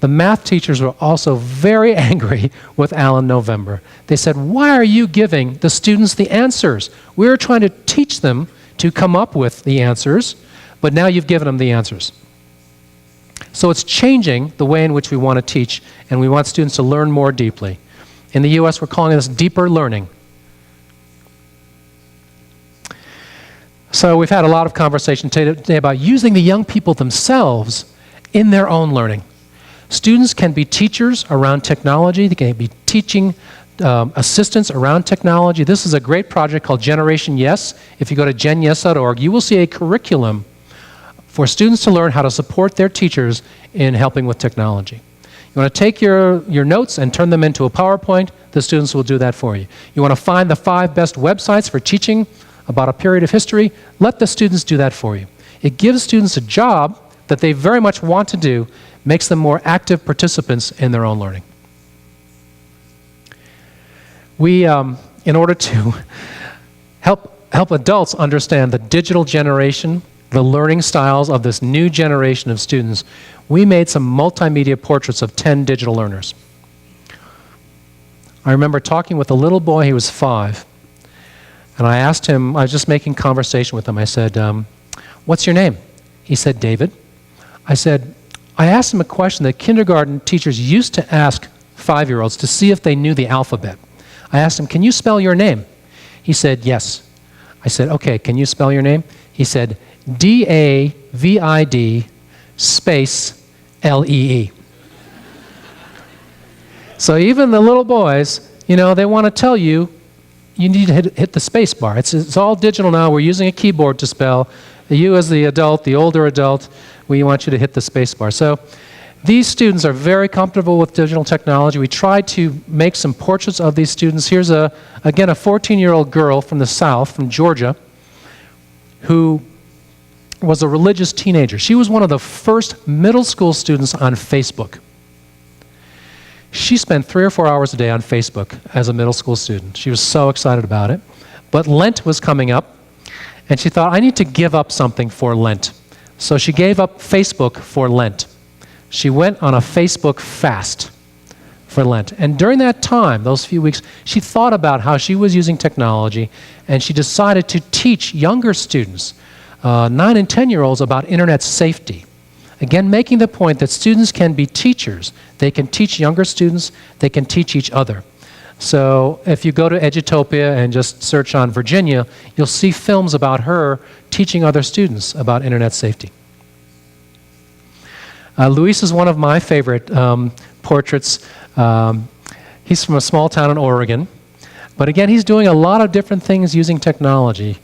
The math teachers were also very angry with Alan November. They said, "Why are you giving the students the answers? We're trying to teach them to come up with the answers, but now you've given them the answers." So it's changing the way in which we want to teach, and we want students to learn more deeply. In the US, we're calling this deeper learning. So we've had a lot of conversation today about using the young people themselves in their own learning. Students can be teachers around technology. They can be teaching assistants around technology. This is a great project called Generation Yes. If you go to genyes.org, you will see a curriculum for students to learn how to support their teachers in helping with technology. You want to take your notes and turn them into a PowerPoint, the students will do that for you. You want to find the 5 best websites for teaching about a period of history, let the students do that for you. It gives students a job that they very much want to do, makes them more active participants in their own learning. We, in order to help adults understand the digital generation, the learning styles of this new generation of students, we made some multimedia portraits of 10 digital learners. I remember talking with a little boy, he was 5, and I asked him, I was just making conversation with him, I said, "What's your name?" He said, "David." I said, I asked him a question that kindergarten teachers used to ask 5-year-olds to see if they knew the alphabet. I asked him, "Can you spell your name?" He said, "Yes." I said, "Okay, can you spell your name?" He said, "D-A-V-I-D space L-E-E." So even the little boys, you know, they want to tell you, you need to hit the space bar. It's all digital now. We're using a keyboard to spell. You as the adult, the older adult, we want you to hit the space bar. So these students are very comfortable with digital technology. We tried to make some portraits of these students. Here's, again, a 14-year-old girl from the South, from Georgia, who was a religious teenager. She was one of the first middle school students on Facebook. She spent 3 or 4 hours a day on Facebook as a middle school student. She was so excited about it. But Lent was coming up, and she thought, I need to give up something for Lent. So she gave up Facebook for Lent. She went on a Facebook fast for Lent. And during that time, those few weeks, she thought about how she was using technology, and she decided to teach younger students, 9 and 10-year-olds, about internet safety. Again, making the point that students can be teachers. They can teach younger students. They can teach each other. So if you go to Edutopia and just search on Virginia, you'll see films about her teaching other students about internet safety. Luis is one of my favorite portraits. He's from a small town in Oregon. But again, he's doing a lot of different things using technology.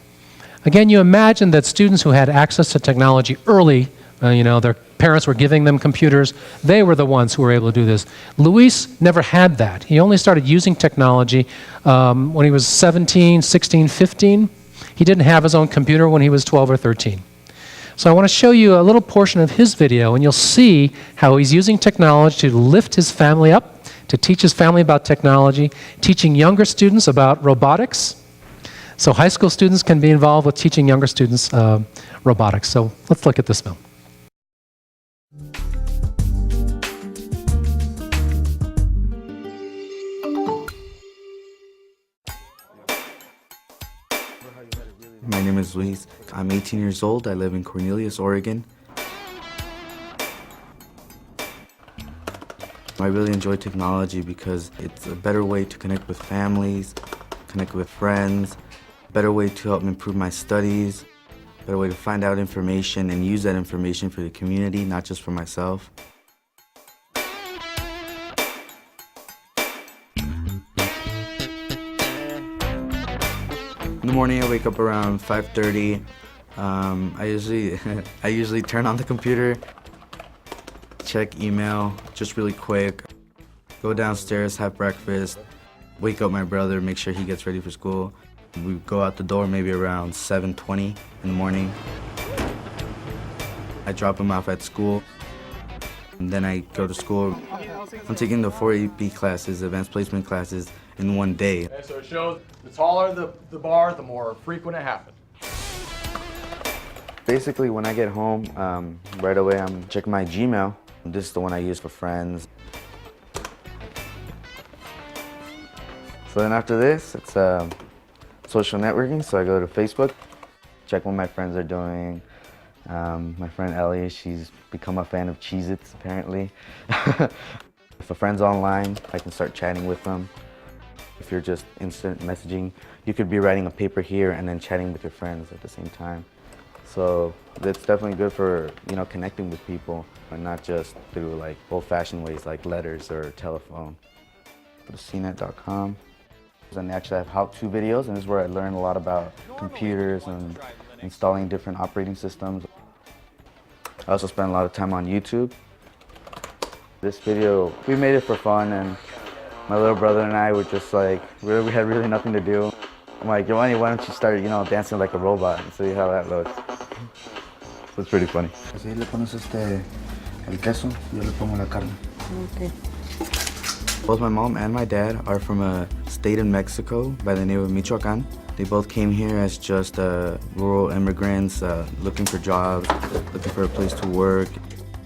Again, you imagine that students who had access to technology early, their parents were giving them computers, they were the ones who were able to do this. Luis never had that. He only started using technology when he was 17, 16, 15. He didn't have his own computer when he was 12 or 13. So I want to show you a little portion of his video, and you'll see how he's using technology to lift his family up, to teach his family about technology, teaching younger students about robotics. So high school students can be involved with teaching younger students robotics. So let's look at this film. My name is Luis. I'm 18 years old. I live in Cornelius, Oregon. I really enjoy technology because it's a better way to connect with families, connect with friends, a better way to help improve my studies, a better way to find out information and use that information for the community, not just for myself. In the morning, I wake up around 5:30. I usually turn on the computer, check email just really quick, go downstairs, have breakfast, wake up my brother, make sure he gets ready for school. We go out the door maybe around 7:20 in the morning. I drop him off at school, and then I go to school. I'm taking the 4 AP classes, advanced placement classes, in one day. Okay, so it shows the taller the bar, the more frequent it happens. Basically, when I get home, right away I'm checking my Gmail. This is the one I use for friends. So then after this, it's social networking. So I go to Facebook, check what my friends are doing. My friend Ellie, she's become a fan of Cheez-Its, apparently. If a friend's online, I can start chatting with them. If you're just instant messaging, you could be writing a paper here and then chatting with your friends at the same time. So it's definitely good for, connecting with people and not just through like old-fashioned ways like letters or telephone. Go to cnet.com. And they actually have how-to videos, and this is where I learn a lot about computers and installing different operating systems. I also spend a lot of time on YouTube. This video, we made it for fun, and my little brother and I were just like, we had really nothing to do. I'm like, Giovanni, why don't you start, dancing like a robot and see how that looks. So it's pretty funny. Así le pones el queso, yo le pongo la carne. Okay. Both my mom and my dad are from a state in Mexico by the name of Michoacan. They both came here as just rural immigrants looking for jobs, looking for a place to work.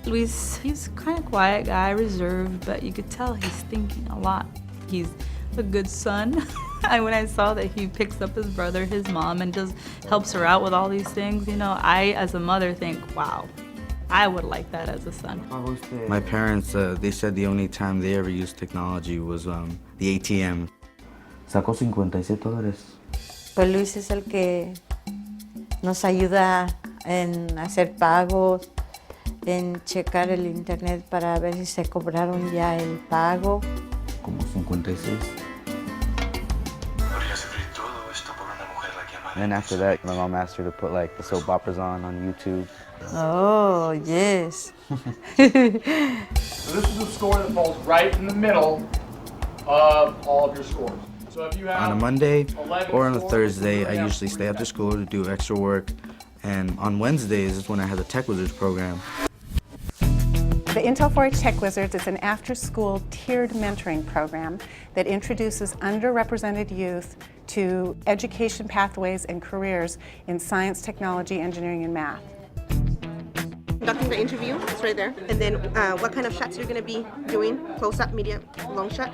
Luis, he's kind of quiet guy, reserved, but you could tell he's thinking a lot. He's a good son. When I saw that he picks up his brother, his mom, and just helps her out with all these things, I, as a mother, think, wow, I would like that as a son. My parents, they said the only time they ever used technology was the ATM. Sacó $57. Pues Luis es el que nos ayuda en hacer pagos, en checar el internet para ver si se cobraron ya el pago. Como 56. And then after that, my mom asked her to put like the soap operas on YouTube. Oh, yes. So this is a score that falls right in the middle of all of your scores. So if you have on a Monday or on a Thursday, I usually stay after school to do extra work. And on Wednesdays is when I have the Tech Wizards program. The Intel 4-H Tech Wizards is an after-school tiered mentoring program that introduces underrepresented youth to education pathways and careers in science, technology, engineering, and math. Conducting the interview, it's right there. And then what kind of shots you're going to be doing, close-up, medium, long shot.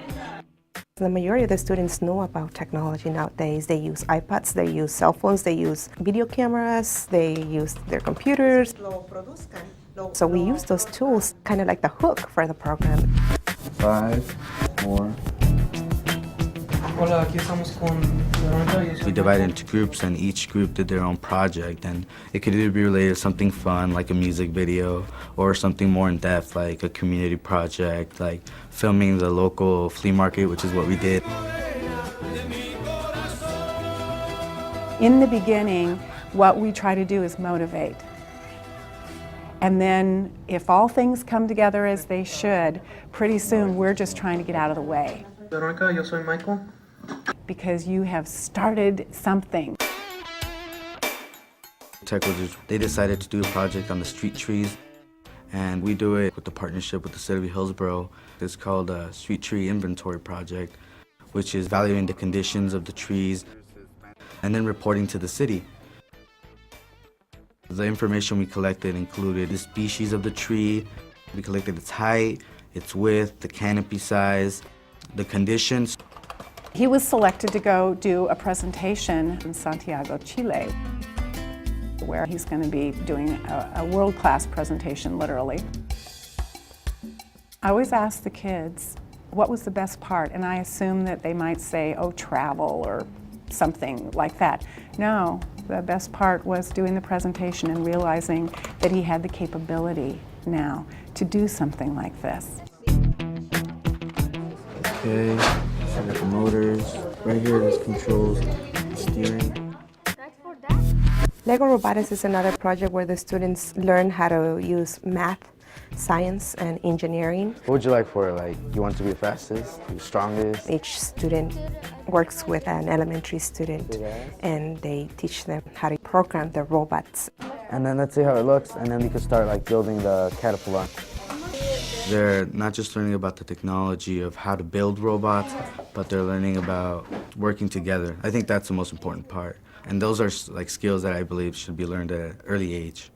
The majority of the students know about technology nowadays. They use iPads, they use cell phones, they use video cameras, they use their computers. So we use those tools kind of like the hook for the program. 5, 4. Hola, aquí estamos con We divided into groups, and each group did their own project, and it could either be related to something fun like a music video or something more in depth like a community project like filming the local flea market, which is what we did. In the beginning, what we try to do is motivate. And then if all things come together as they should, pretty soon we're just trying to get out of the way. Veronica, yo soy Michael. Because you have started something. Tech Wizards, they decided to do a project on the street trees, and we do it with the partnership with the city of Hillsborough. It's called a Street Tree Inventory Project, which is valuing the conditions of the trees and then reporting to the city. The information we collected included the species of the tree, we collected its height, its width, the canopy size, the conditions. He was selected to go do a presentation in Santiago, Chile, where he's going to be doing a world-class presentation, literally. I always ask the kids, what was the best part? And I assume that they might say, oh, travel or something like that. No, the best part was doing the presentation and realizing that he had the capability now to do something like this. Okay, so I got the motors. Right here, this controls the steering. Lego Robotics is another project where the students learn how to use math, science, and engineering. What would you like for it? Like, you want to be the fastest, the strongest? Each student works with an elementary student, and they teach them how to program the robots. And then let's see how it looks, and then we can start like building the caterpillar. They're not just learning about the technology of how to build robots, but they're learning about working together. I think that's the most important part. And those are like skills that I believe should be learned at an early age.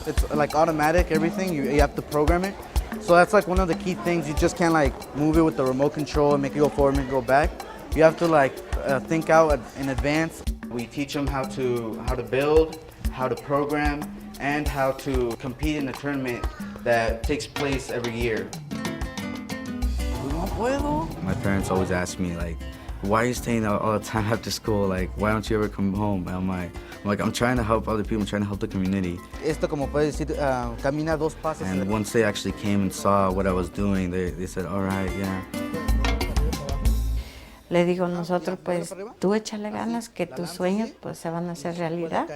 It's like automatic, everything, you have to program it. So that's like one of the key things. You just can't like move it with the remote control and make it go forward, make it go back. You have to like think out in advance. We teach them how to build, how to program, and how to compete in a tournament that takes place every year. My parents always ask me like, why are you staying out all the time after school? Like, why don't you ever come home? And I'm like, I'm trying to help other people, I'm trying to help the community. Esto, como puedes decir, camina dos pasos. And once they actually came and saw what I was doing, they said, all right, yeah. Le digo, nosotros pues, tú échale ganas que tus sueños pues se van a hacer realidad.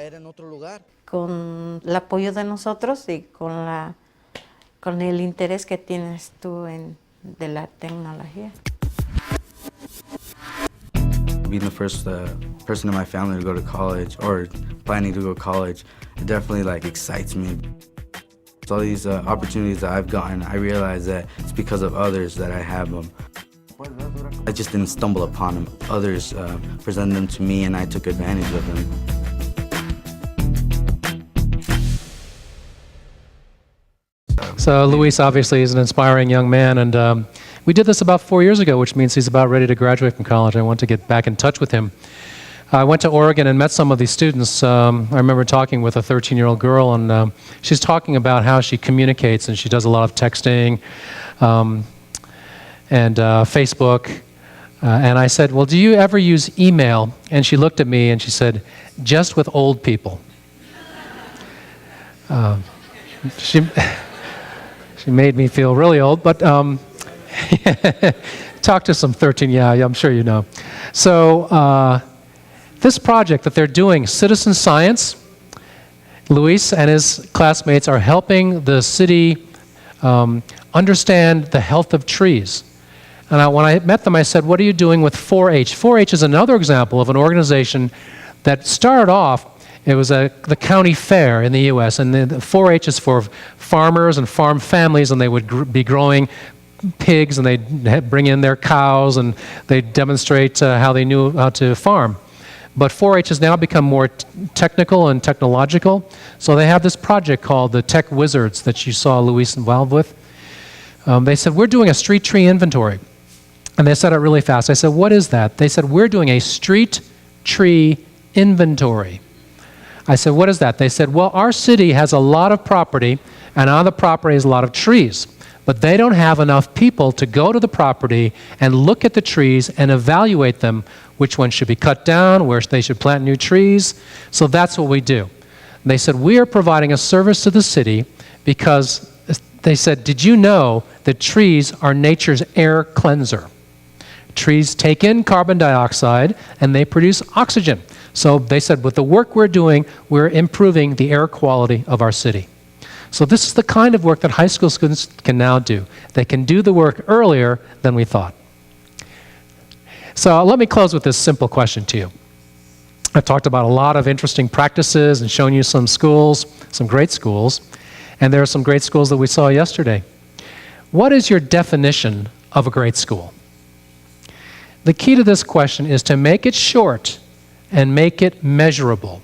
Con el apoyo de nosotros y con el interés que tienes tú de la tecnología. Being the first person in my family to go to college or planning to go to college, it definitely like excites me. All these opportunities that I've gotten, I realize that it's because of others that I have them. I just didn't stumble upon them. Others presented them to me and I took advantage of them. So Luis obviously is an inspiring young man, and we did this about 4 years ago, which means he's about ready to graduate from college. I want to get back in touch with him. I went to Oregon and met some of these students. I remember talking with a 13-year-old girl, and she's talking about how she communicates, and she does a lot of texting and Facebook. And I said, well, do you ever use email? And she looked at me and she said, just with old people. She made me feel really old, but talk to some 13, yeah, I'm sure you know. So this project that they're doing, citizen science, Luis and his classmates are helping the city understand the health of trees. And when I met them, I said, what are you doing with 4-H? 4-H is another example of an organization that started off, it was the county fair in the U.S., and the 4-H is for farmers and farm families, and they would be growing pigs, and they'd bring in their cows, and they'd demonstrate how they knew how to farm. But 4-H has now become more technical and technological, so they have this project called the Tech Wizards that you saw Luis involved with. They said, we're doing a street tree inventory. And they said it really fast. I said, what is that? They said, we're doing a street tree inventory. I said, what is that? They said, well, our city has a lot of property, and on the property is a lot of trees. But they don't have enough people to go to the property and look at the trees and evaluate them, which ones should be cut down, where they should plant new trees. So that's what we do. And they said, we are providing a service to the city because they said, did you know that trees are nature's air cleanser? Trees take in carbon dioxide and they produce oxygen. So they said, with the work we're doing, we're improving the air quality of our city. So this is the kind of work that high school students can now do. They can do the work earlier than we thought. So let me close with this simple question to you. I've talked about a lot of interesting practices and shown you some schools, some great schools, and there are some great schools that we saw yesterday. What is your definition of a great school? The key to this question is to make it short and make it measurable.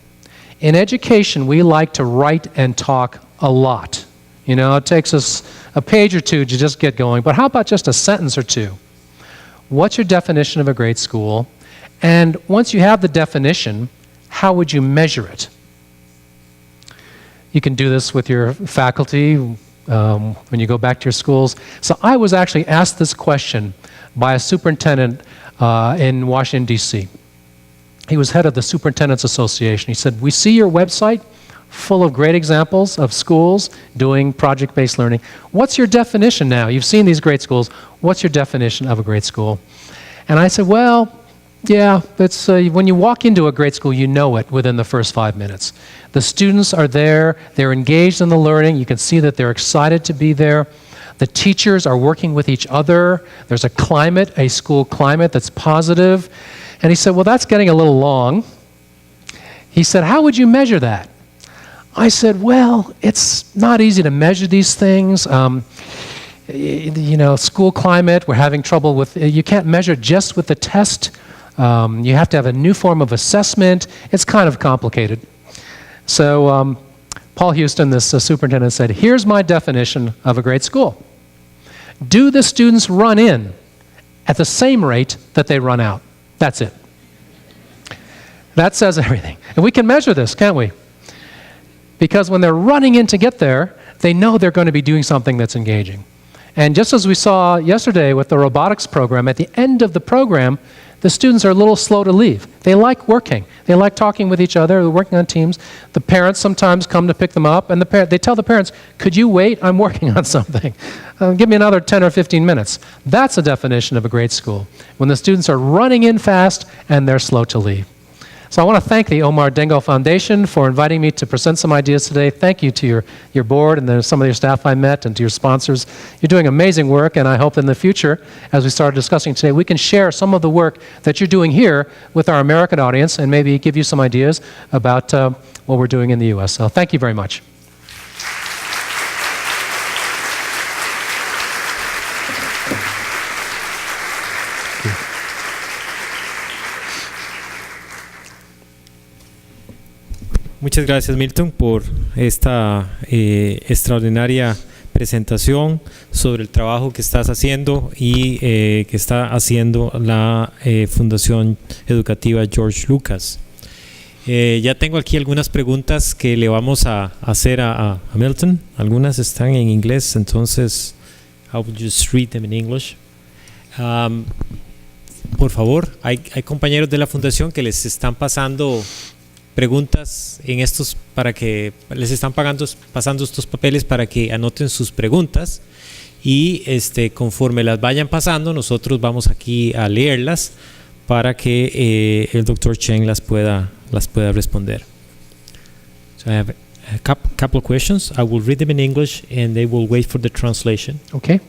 In education, we like to write and talk a lot. You know, it takes us a page or two to just get going, but how about just a sentence or two? What's your definition of a great school? And once you have the definition, how would you measure it? You can do this with your faculty when you go back to your schools. So I was actually asked this question by a superintendent in Washington, D.C. He was head of the Superintendent's Association. He said, we see your website full of great examples of schools doing project-based learning. What's your definition now? You've seen these great schools. What's your definition of a great school? And I said, well, yeah, it's, when you walk into a great school, you know it within the first 5 minutes. The students are there. They're engaged in the learning. You can see that they're excited to be there. The teachers are working with each other. There's a climate, a school climate that's positive. And he said, well, that's getting a little long. He said, how would you measure that? I said, well, it's not easy to measure these things. You know, school climate, we're having trouble with, you can't measure just with the test. You have to have a new form of assessment. It's kind of complicated. So Paul Houston, this superintendent, said, here's my definition of a great school. Do the students run in at the same rate that they run out? That's it. That says everything. And we can measure this, can't we? Because when they're running in to get there, they know they're going to be doing something that's engaging. And just as we saw yesterday with the robotics program, at the end of the program, the students are a little slow to leave. They like working. They like talking with each other. They're working on teams. The parents sometimes come to pick them up, and they tell the parents, could you wait? I'm working on something. Give me another 10 or 15 minutes. That's a definition of a great school, when the students are running in fast and they're slow to leave. So I want to thank the Omar Dengo Foundation for inviting me to present some ideas today. Thank you to your board and some of your staff I met, and to your sponsors. You're doing amazing work, and I hope in the future, as we started discussing today, we can share some of the work that you're doing here with our American audience and maybe give you some ideas about what we're doing in the U.S. So thank you very much. Muchas gracias, Milton, por esta extraordinaria presentación sobre el trabajo que estás haciendo y que está haciendo la Fundación Educativa George Lucas. Ya tengo aquí algunas preguntas que le vamos a hacer a Milton. Algunas están en inglés, entonces I will just read them in English. Por favor, hay compañeros de la Fundación que les están pasando preguntas en estos, para que les están pasando estos papeles para que anoten sus preguntas, y conforme las vayan pasando nosotros vamos aquí a leerlas para que el Dr. Chen las pueda responder. So I have a couple of questions. I will read them in English and they will wait for the translation. Okay.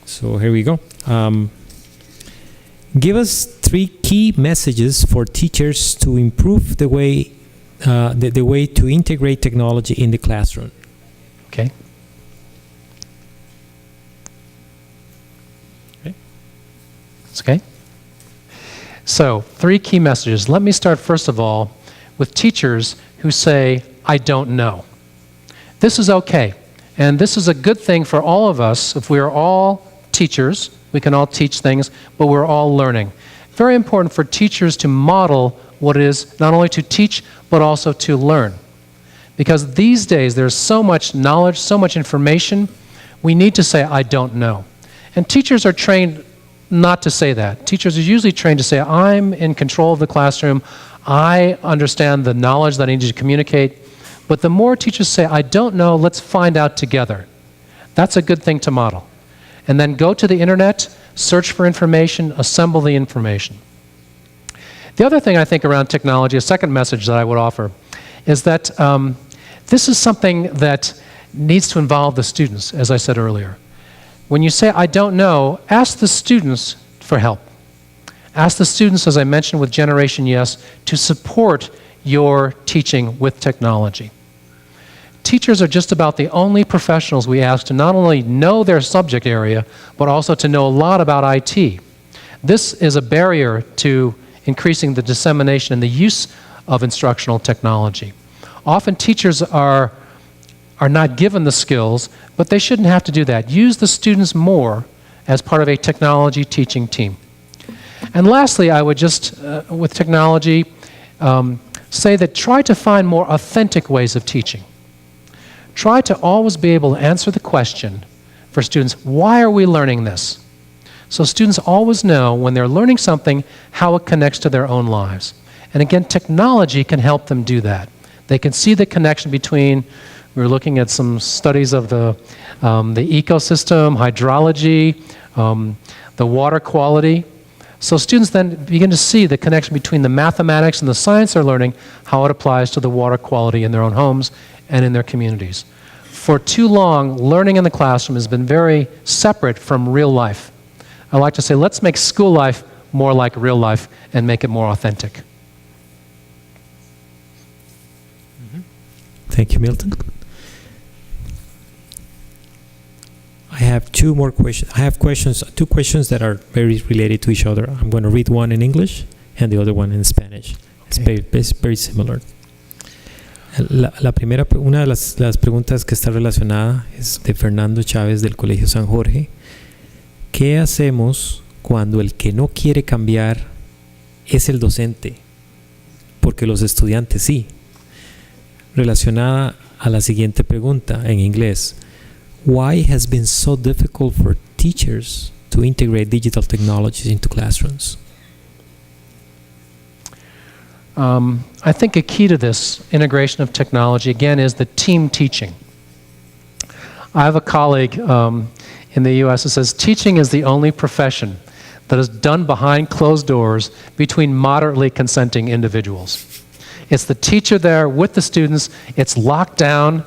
So here we go. Give us 3 key messages for teachers to improve the way to integrate technology in the classroom. Okay. That's okay. So 3 key messages. Let me start first of all with teachers who say, I don't know. This is okay. And this is a good thing for all of us. If we are all teachers, we can all teach things, but we're all learning. Very important for teachers to model what it is not only to teach, but also to learn. Because these days there's so much knowledge, so much information, we need to say, I don't know. And teachers are trained not to say that. Teachers are usually trained to say, I'm in control of the classroom, I understand the knowledge that I need to communicate. But the more teachers say, I don't know, let's find out together. That's a good thing to model. And then go to the internet, search for information, assemble the information. The other thing I think around technology, a second message that I would offer, is that this is something that needs to involve the students, as I said earlier. When you say, I don't know, ask the students for help. Ask the students, as I mentioned with Generation Yes, to support your teaching with technology. Teachers are just about the only professionals we ask to not only know their subject area, but also to know a lot about IT. This is a barrier to increasing the dissemination and the use of instructional technology. Often teachers are not given the skills, but they shouldn't have to do that. Use the students more as part of a technology teaching team. And lastly, I would just, with technology, say that try to find more authentic ways of teaching. try to always be able to answer the question for students, why are we learning this? So students always know when they're learning something how it connects to their own lives. And again, technology can help them do that. They can see the connection between, we were looking at some studies of the ecosystem, hydrology, the water quality. So students then begin to see the connection between the mathematics and the science they're learning, how it applies to the water quality in their own homes and in their communities. For too long, learning in the classroom has been very separate from real life. I like to say, let's make school life more like real life and make it more authentic. Thank you, Milton. I have two more questions. I have two questions that are very related to each other. I'm going to read one in English and the other one in Spanish. Okay. It's very similar. La primera, una de las preguntas que está relacionada es de Fernando Chávez del Colegio San Jorge. ¿Qué hacemos cuando el que no quiere cambiar es el docente? Porque los estudiantes sí. Relacionada a la siguiente pregunta en inglés. Why has been so difficult for teachers to integrate digital technologies into classrooms? I think a key to this integration of technology, again, is the team teaching. I have a colleague in the U.S. who says, teaching is the only profession that is done behind closed doors between moderately consenting individuals. It's the teacher there with the students, it's locked down,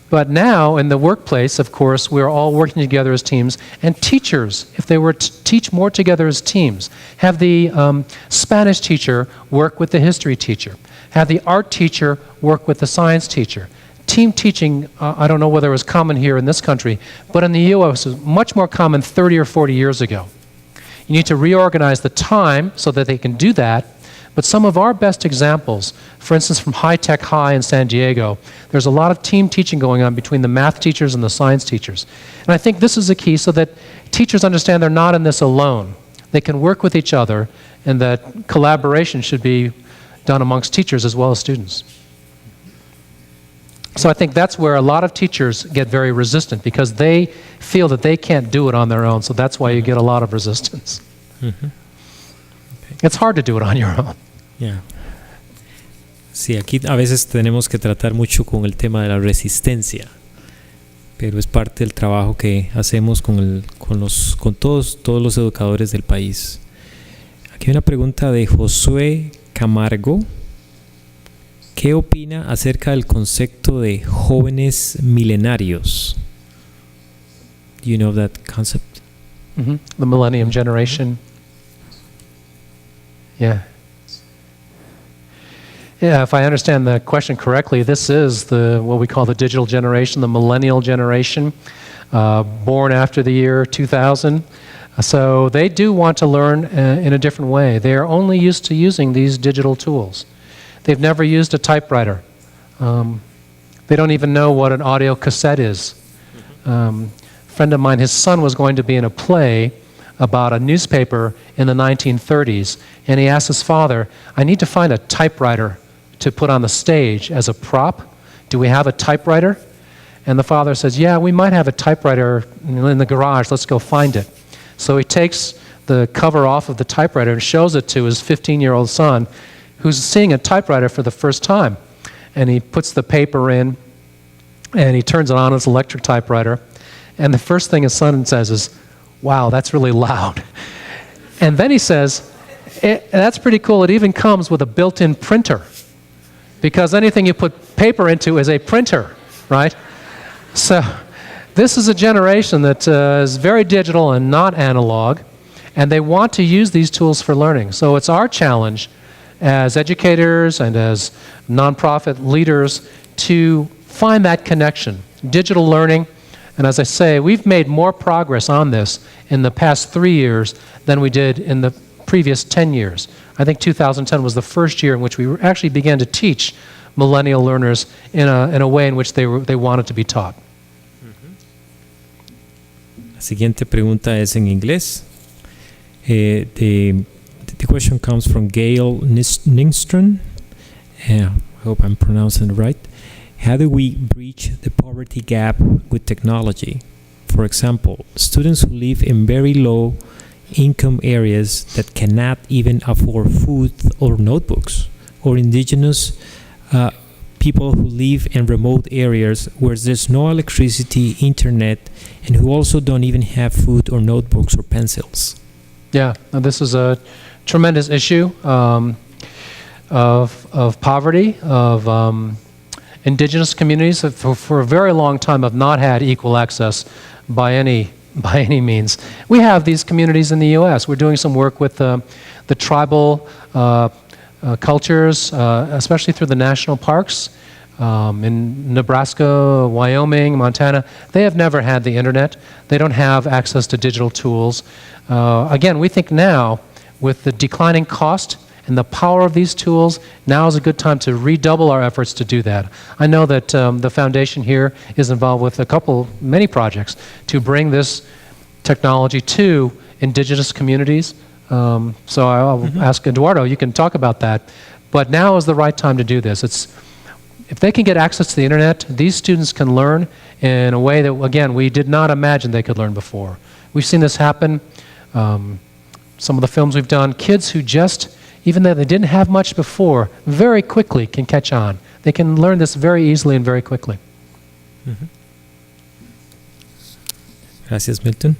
but now in the workplace, of course, we're all working together as teams, and teachers, if they were to teach more together as teams, have the Spanish teacher work with the history teacher, have the art teacher work with the science teacher. Team teaching, I don't know whether it was common here in this country, but in the U.S. it was much more common 30 or 40 years ago. You need to reorganize the time so that they can do that. But some of our best examples, for instance, from High Tech High in San Diego, there's a lot of team teaching going on between the math teachers and the science teachers. And I think this is the key so that teachers understand they're not in this alone. They can work with each other, and that collaboration should be done amongst teachers as well as students. So I think that's where a lot of teachers get very resistant because they feel that they can't do it on their own. So that's why you get a lot of resistance. Mm-hmm. It's hard to do it on your own. Yeah. Sí, aquí a veces tenemos que tratar mucho con el tema de la resistencia, pero es parte del trabajo que hacemos con todos los educadores del país. Aquí hay una pregunta de José Camargo. ¿Qué opina acerca del concepto de jóvenes milenarios? Do you know that concept? Mm-hmm. The Millennium Generation. Yeah. Yeah, if I understand the question correctly, this is what we call the digital generation, the millennial generation, born after the year 2000. So they do want to learn in a different way. They are only used to using these digital tools. They've never used a typewriter. They don't even know what an audio cassette is. A friend of mine, his son was going to be in a play about a newspaper in the 1930s, and he asked his father, I need to find a typewriter to put on the stage as a prop. Do we have a typewriter? And the father says, yeah, we might have a typewriter in the garage. Let's go find it. So he takes the cover off of the typewriter and shows it to his 15-year-old son, who's seeing a typewriter for the first time. And he puts the paper in, and he turns it on as an electric typewriter. And the first thing his son says is, wow, that's really loud. And then he says, that's pretty cool. It even comes with a built-in printer, because anything you put paper into is a printer, right? So this is a generation that is very digital and not analog, and they want to use these tools for learning. So it's our challenge as educators and as nonprofit leaders to find that connection. Digital learning, and as I say, we've made more progress on this in the past 3 years than we did in the previous 10 years. I think 2010 was the first year in which we actually began to teach millennial learners in a way in which they wanted to be taught. La siguiente pregunta es en inglés. The question comes from Gail Ningstron. I hope I'm pronouncing it right. How do we bridge the poverty gap with technology? For example, students who live in very low income areas that cannot even afford food or notebooks, or indigenous people who live in remote areas where there's no electricity, internet, and who also don't even have food or notebooks or pencils. Yeah, this is a tremendous issue of poverty, of indigenous communities that for a very long time have not had equal access by any means. We have these communities in the U.S. We're doing some work with the tribal cultures, especially through the national parks in Nebraska, Wyoming, Montana. They have never had the internet. They don't have access to digital tools. Again, we think now, with the declining cost and the power of these tools, now is a good time to redouble our efforts to do that. I know that the foundation here is involved with many projects to bring this technology to indigenous communities. So I'll ask Eduardo, you can talk about that. But now is the right time to do this. If they can get access to the internet, these students can learn in a way that, again, we did not imagine they could learn before. We've seen this happen. Some of the films we've done, kids who just, even though they didn't have much before, very quickly can catch on. They can learn this very easily and very quickly. Gracias, Milton.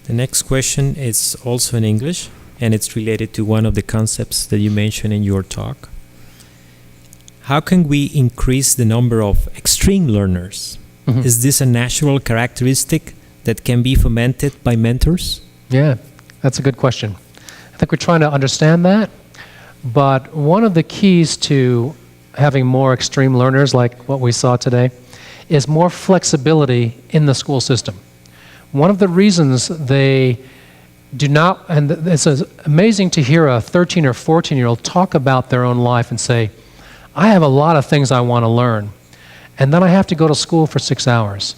The next question is also in English, and it's related to one of the concepts that you mentioned in your talk. How can we increase the number of extreme learners? Is this a natural characteristic that can be fomented by mentors? Yeah, that's a good question. I think we're trying to understand that, but one of the keys to having more extreme learners, like what we saw today, is more flexibility in the school system. One of the reasons they do not, and it's amazing to hear a 13 or 14-year-old talk about their own life and say, I have a lot of things I want to learn, and then I have to go to school for 6 hours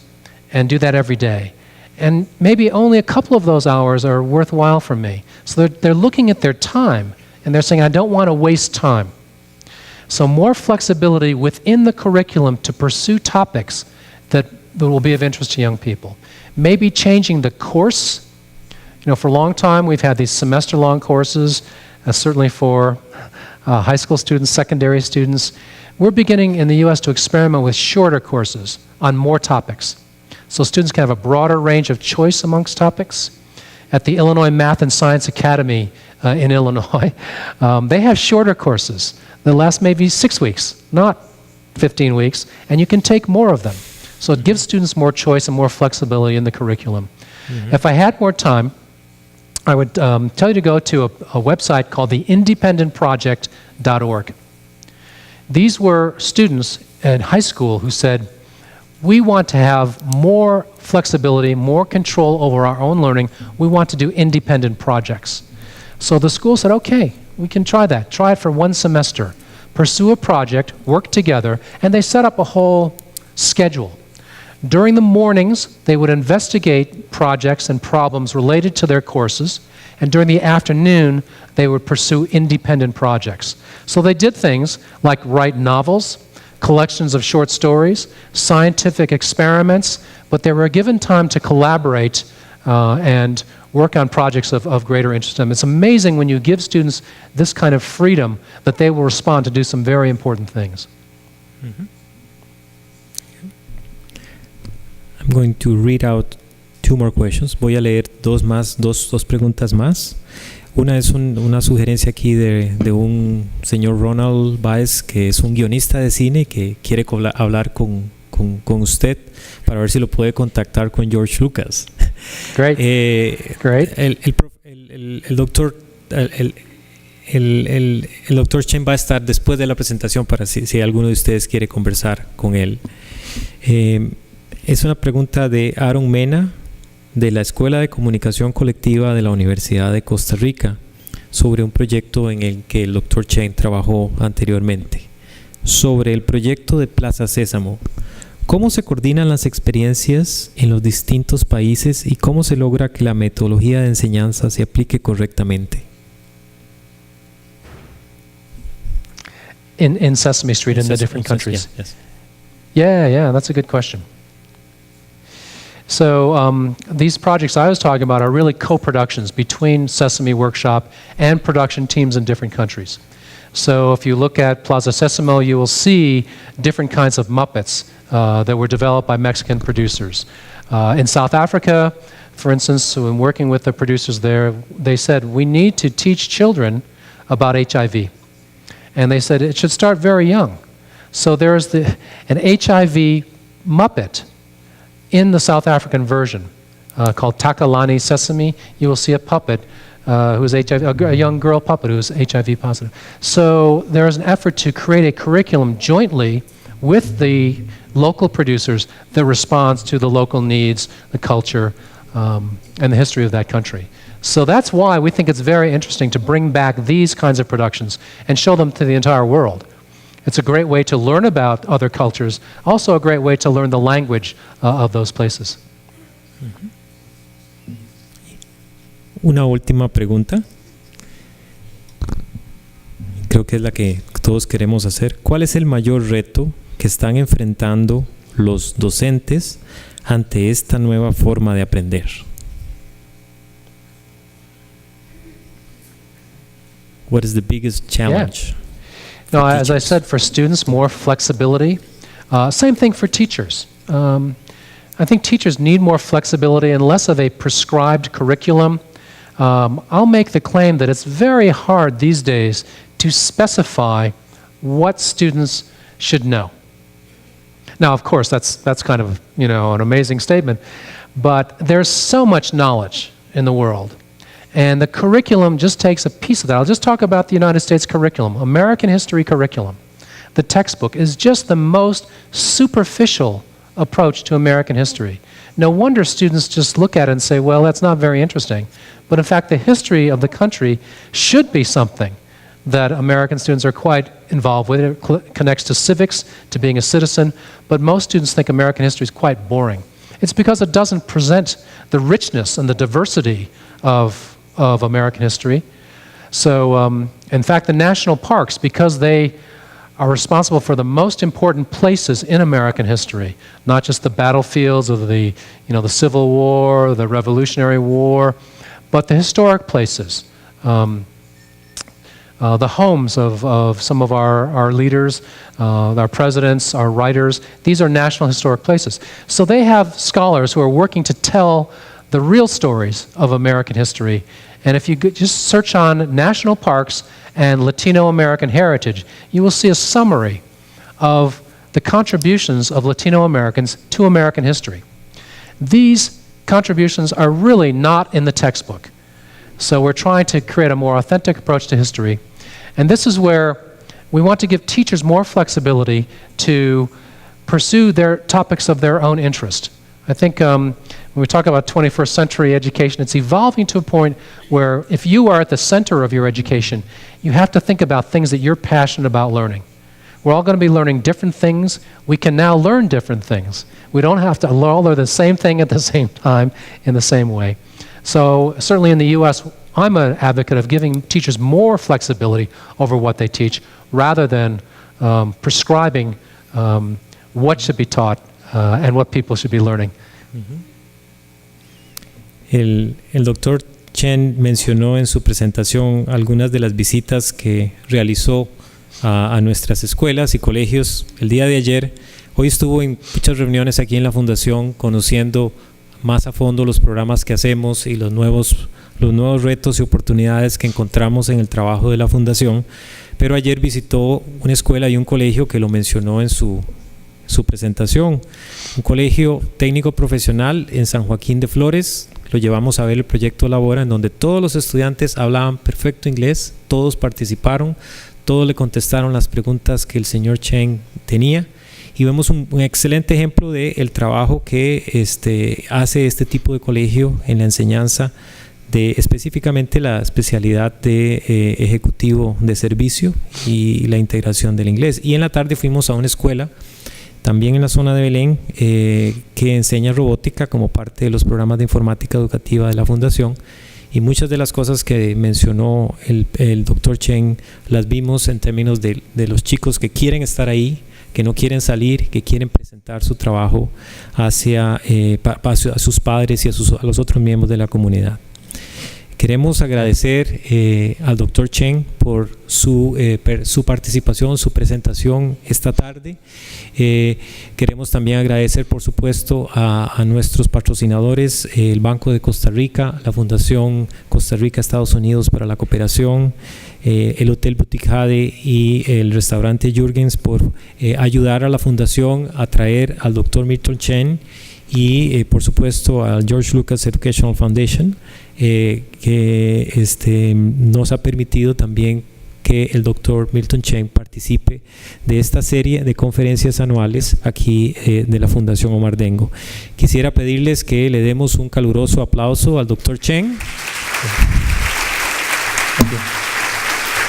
and do that every day. And maybe only a couple of those hours are worthwhile for me. So they're looking at their time, and they're saying, I don't want to waste time. So more flexibility within the curriculum to pursue topics that will be of interest to young people. Maybe changing the course. You know, for a long time, we've had these semester-long courses, certainly for high school students, secondary students. We're beginning in the U.S. to experiment with shorter courses on more topics. So students can have a broader range of choice amongst topics. At the Illinois Math and Science Academy in Illinois, they have shorter courses that last maybe 6 weeks, not 15 weeks, and you can take more of them. So it gives students more choice and more flexibility in the curriculum. If I had more time, I would tell you to go to a website called the independentproject.org. These were students at high school who said, we want to have more flexibility, more control over our own learning. We want to do independent projects. So the school said, okay, we can try that. Try it for 1 semester. Pursue a project, work together, and they set up a whole schedule. During the mornings, they would investigate projects and problems related to their courses, and during the afternoon, they would pursue independent projects. So they did things like write novels, collections of short stories, scientific experiments, but they were given time to collaborate and work on projects of greater interest to them. It's amazing when you give students this kind of freedom that they will respond to do some very important things. I'm going to read out 2 more questions. Voy a leer dos preguntas más. Una es una sugerencia aquí de un señor Ronald Baez, que es un guionista de cine que quiere hablar con usted para ver si lo puede contactar con George Lucas. Great. Great. El doctor Chen va a estar después de la presentación para si alguno de ustedes quiere conversar con él. Es una pregunta de Aaron Mena, de la Escuela de Comunicación Colectiva de la Universidad de Costa Rica, sobre un proyecto en el que el Dr. Chen trabajó anteriormente. Sobre el proyecto de Plaza Sésamo, ¿cómo se coordinan las experiencias en los distintos países y cómo se logra que la metodología de enseñanza se aplique correctamente? in Sesame Street in the different countries? Yes. Yeah, that's a good question. So these projects I was talking about are really co-productions between Sesame Workshop and production teams in different countries. So if you look at Plaza Sesamo, you will see different kinds of Muppets that were developed by Mexican producers. In South Africa, for instance, when working with the producers there, they said, we need to teach children about HIV. And they said it should start very young. So there's an HIV Muppet in the South African version called Takalani Sesame. You will see a puppet who's HIV, a young girl puppet who's HIV positive. So there is an effort to create a curriculum jointly with the local producers that responds to the local needs, the culture, and the history of that country. So that's why we think it's very interesting to bring back these kinds of productions and show them to the entire world. It's a great way to learn about other cultures, also a great way to learn the language of those places. Una última pregunta. Creo que es la que todos queremos hacer. ¿Cuál es el mayor reto que están enfrentando los docentes ante esta nueva forma de aprender? What is the biggest challenge? Yeah. No, as I said, for students, more flexibility. Same thing for teachers. I think teachers need more flexibility and less of a prescribed curriculum. I'll make the claim that it's very hard these days to specify what students should know. Now, of course, that's kind of, an amazing statement, but there's so much knowledge in the world. And the curriculum just takes a piece of that. I'll just talk about the United States curriculum, American history curriculum. The textbook is just the most superficial approach to American history. No wonder students just look at it and say, well, that's not very interesting. But in fact, the history of the country should be something that American students are quite involved with. It connects to civics, to being a citizen, but most students think American history is quite boring. It's because it doesn't present the richness and the diversity of American history. So, in fact, the national parks, because they are responsible for the most important places in American history, not just the battlefields of the Civil War, the Revolutionary War, but the historic places, the homes of some of our leaders, our presidents, our writers. These are national historic places. So they have scholars who are working to tell the real stories of American history. And if you just search on national parks and Latino American heritage, you will see a summary of the contributions of Latino Americans to American history. These contributions are really not in the textbook. So we're trying to create a more authentic approach to history. And this is where we want to give teachers more flexibility to pursue their topics of their own interest. I think when we talk about 21st century education, it's evolving to a point where if you are at the center of your education, you have to think about things that you're passionate about learning. We're all going to be learning different things. We can now learn different things. We don't have to all learn the same thing at the same time in the same way. So certainly in the U.S., I'm an advocate of giving teachers more flexibility over what they teach rather than prescribing what should be taught and what people should be learning. El doctor Chen mencionó en su presentación algunas de las visitas que realizó a nuestras escuelas y colegios el día de ayer. Hoy estuvo en muchas reuniones aquí en la Fundación conociendo más a fondo los programas que hacemos y los nuevos retos y oportunidades que encontramos en el trabajo de la Fundación. Pero ayer visitó una escuela y un colegio que lo mencionó en su presentación, un colegio técnico profesional en San Joaquín de Flores. Lo llevamos a ver el proyecto Labora, en donde todos los estudiantes hablaban perfecto inglés, todos participaron, todos le contestaron las preguntas que el señor Chen tenía, y vemos un excelente ejemplo del trabajo que hace este tipo de colegio en la enseñanza de específicamente la especialidad de ejecutivo de servicio y la integración del inglés. Y en la tarde fuimos a una escuela también en la zona de Belén que enseña robótica como parte de los programas de informática educativa de la Fundación, y muchas de las cosas que mencionó el doctor Chen las vimos en términos de los chicos que quieren estar ahí, que no quieren salir, que quieren presentar su trabajo hacia a sus padres y a los otros miembros de la comunidad. Queremos agradecer al Dr. Chen por su participación, su presentación esta tarde. Queremos también agradecer, por supuesto, a nuestros patrocinadores, el Banco de Costa Rica, la Fundación Costa Rica Estados Unidos para la Cooperación, el Hotel Boutique Jade y el restaurante Jürgens por ayudar a la Fundación a traer al Dr. Milton Chen y por supuesto al George Lucas Educational Foundation, que nos ha permitido también que el Dr. Milton Chen participe de esta serie de conferencias anuales aquí de la Fundación Omar Dengo. Quisiera pedirles que le demos un caluroso aplauso al Dr. Chen.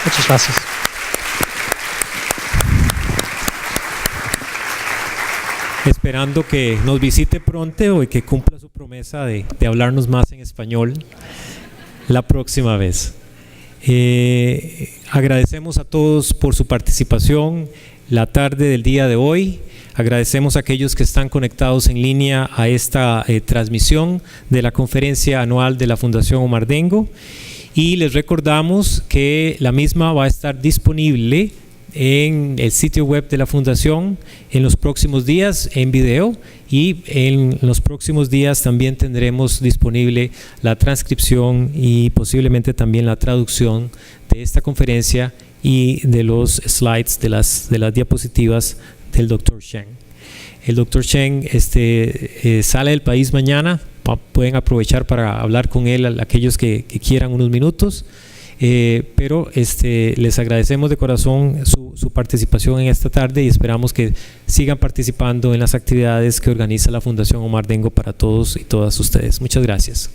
Muchas gracias. Esperando que nos visite pronto y que cumpla su promesa de hablarnos más en español la próxima vez. Agradecemos a todos por su participación la tarde del día de hoy. Agradecemos a aquellos que están conectados en línea a esta transmisión de la Conferencia Anual de la Fundación Omar Dengo, y les recordamos que la misma va a estar disponible en el sitio web de la Fundación en los próximos días en video, y en los próximos días también tendremos disponible la transcripción y posiblemente también la traducción de esta conferencia y de los slides de las diapositivas del Dr. Chen. El Dr. Chen sale del país mañana, pueden aprovechar para hablar con él aquellos que quieran unos minutos. Pero les agradecemos de corazón su participación en esta tarde y esperamos que sigan participando en las actividades que organiza la Fundación Omar Dengo para todos y todas ustedes. Muchas gracias.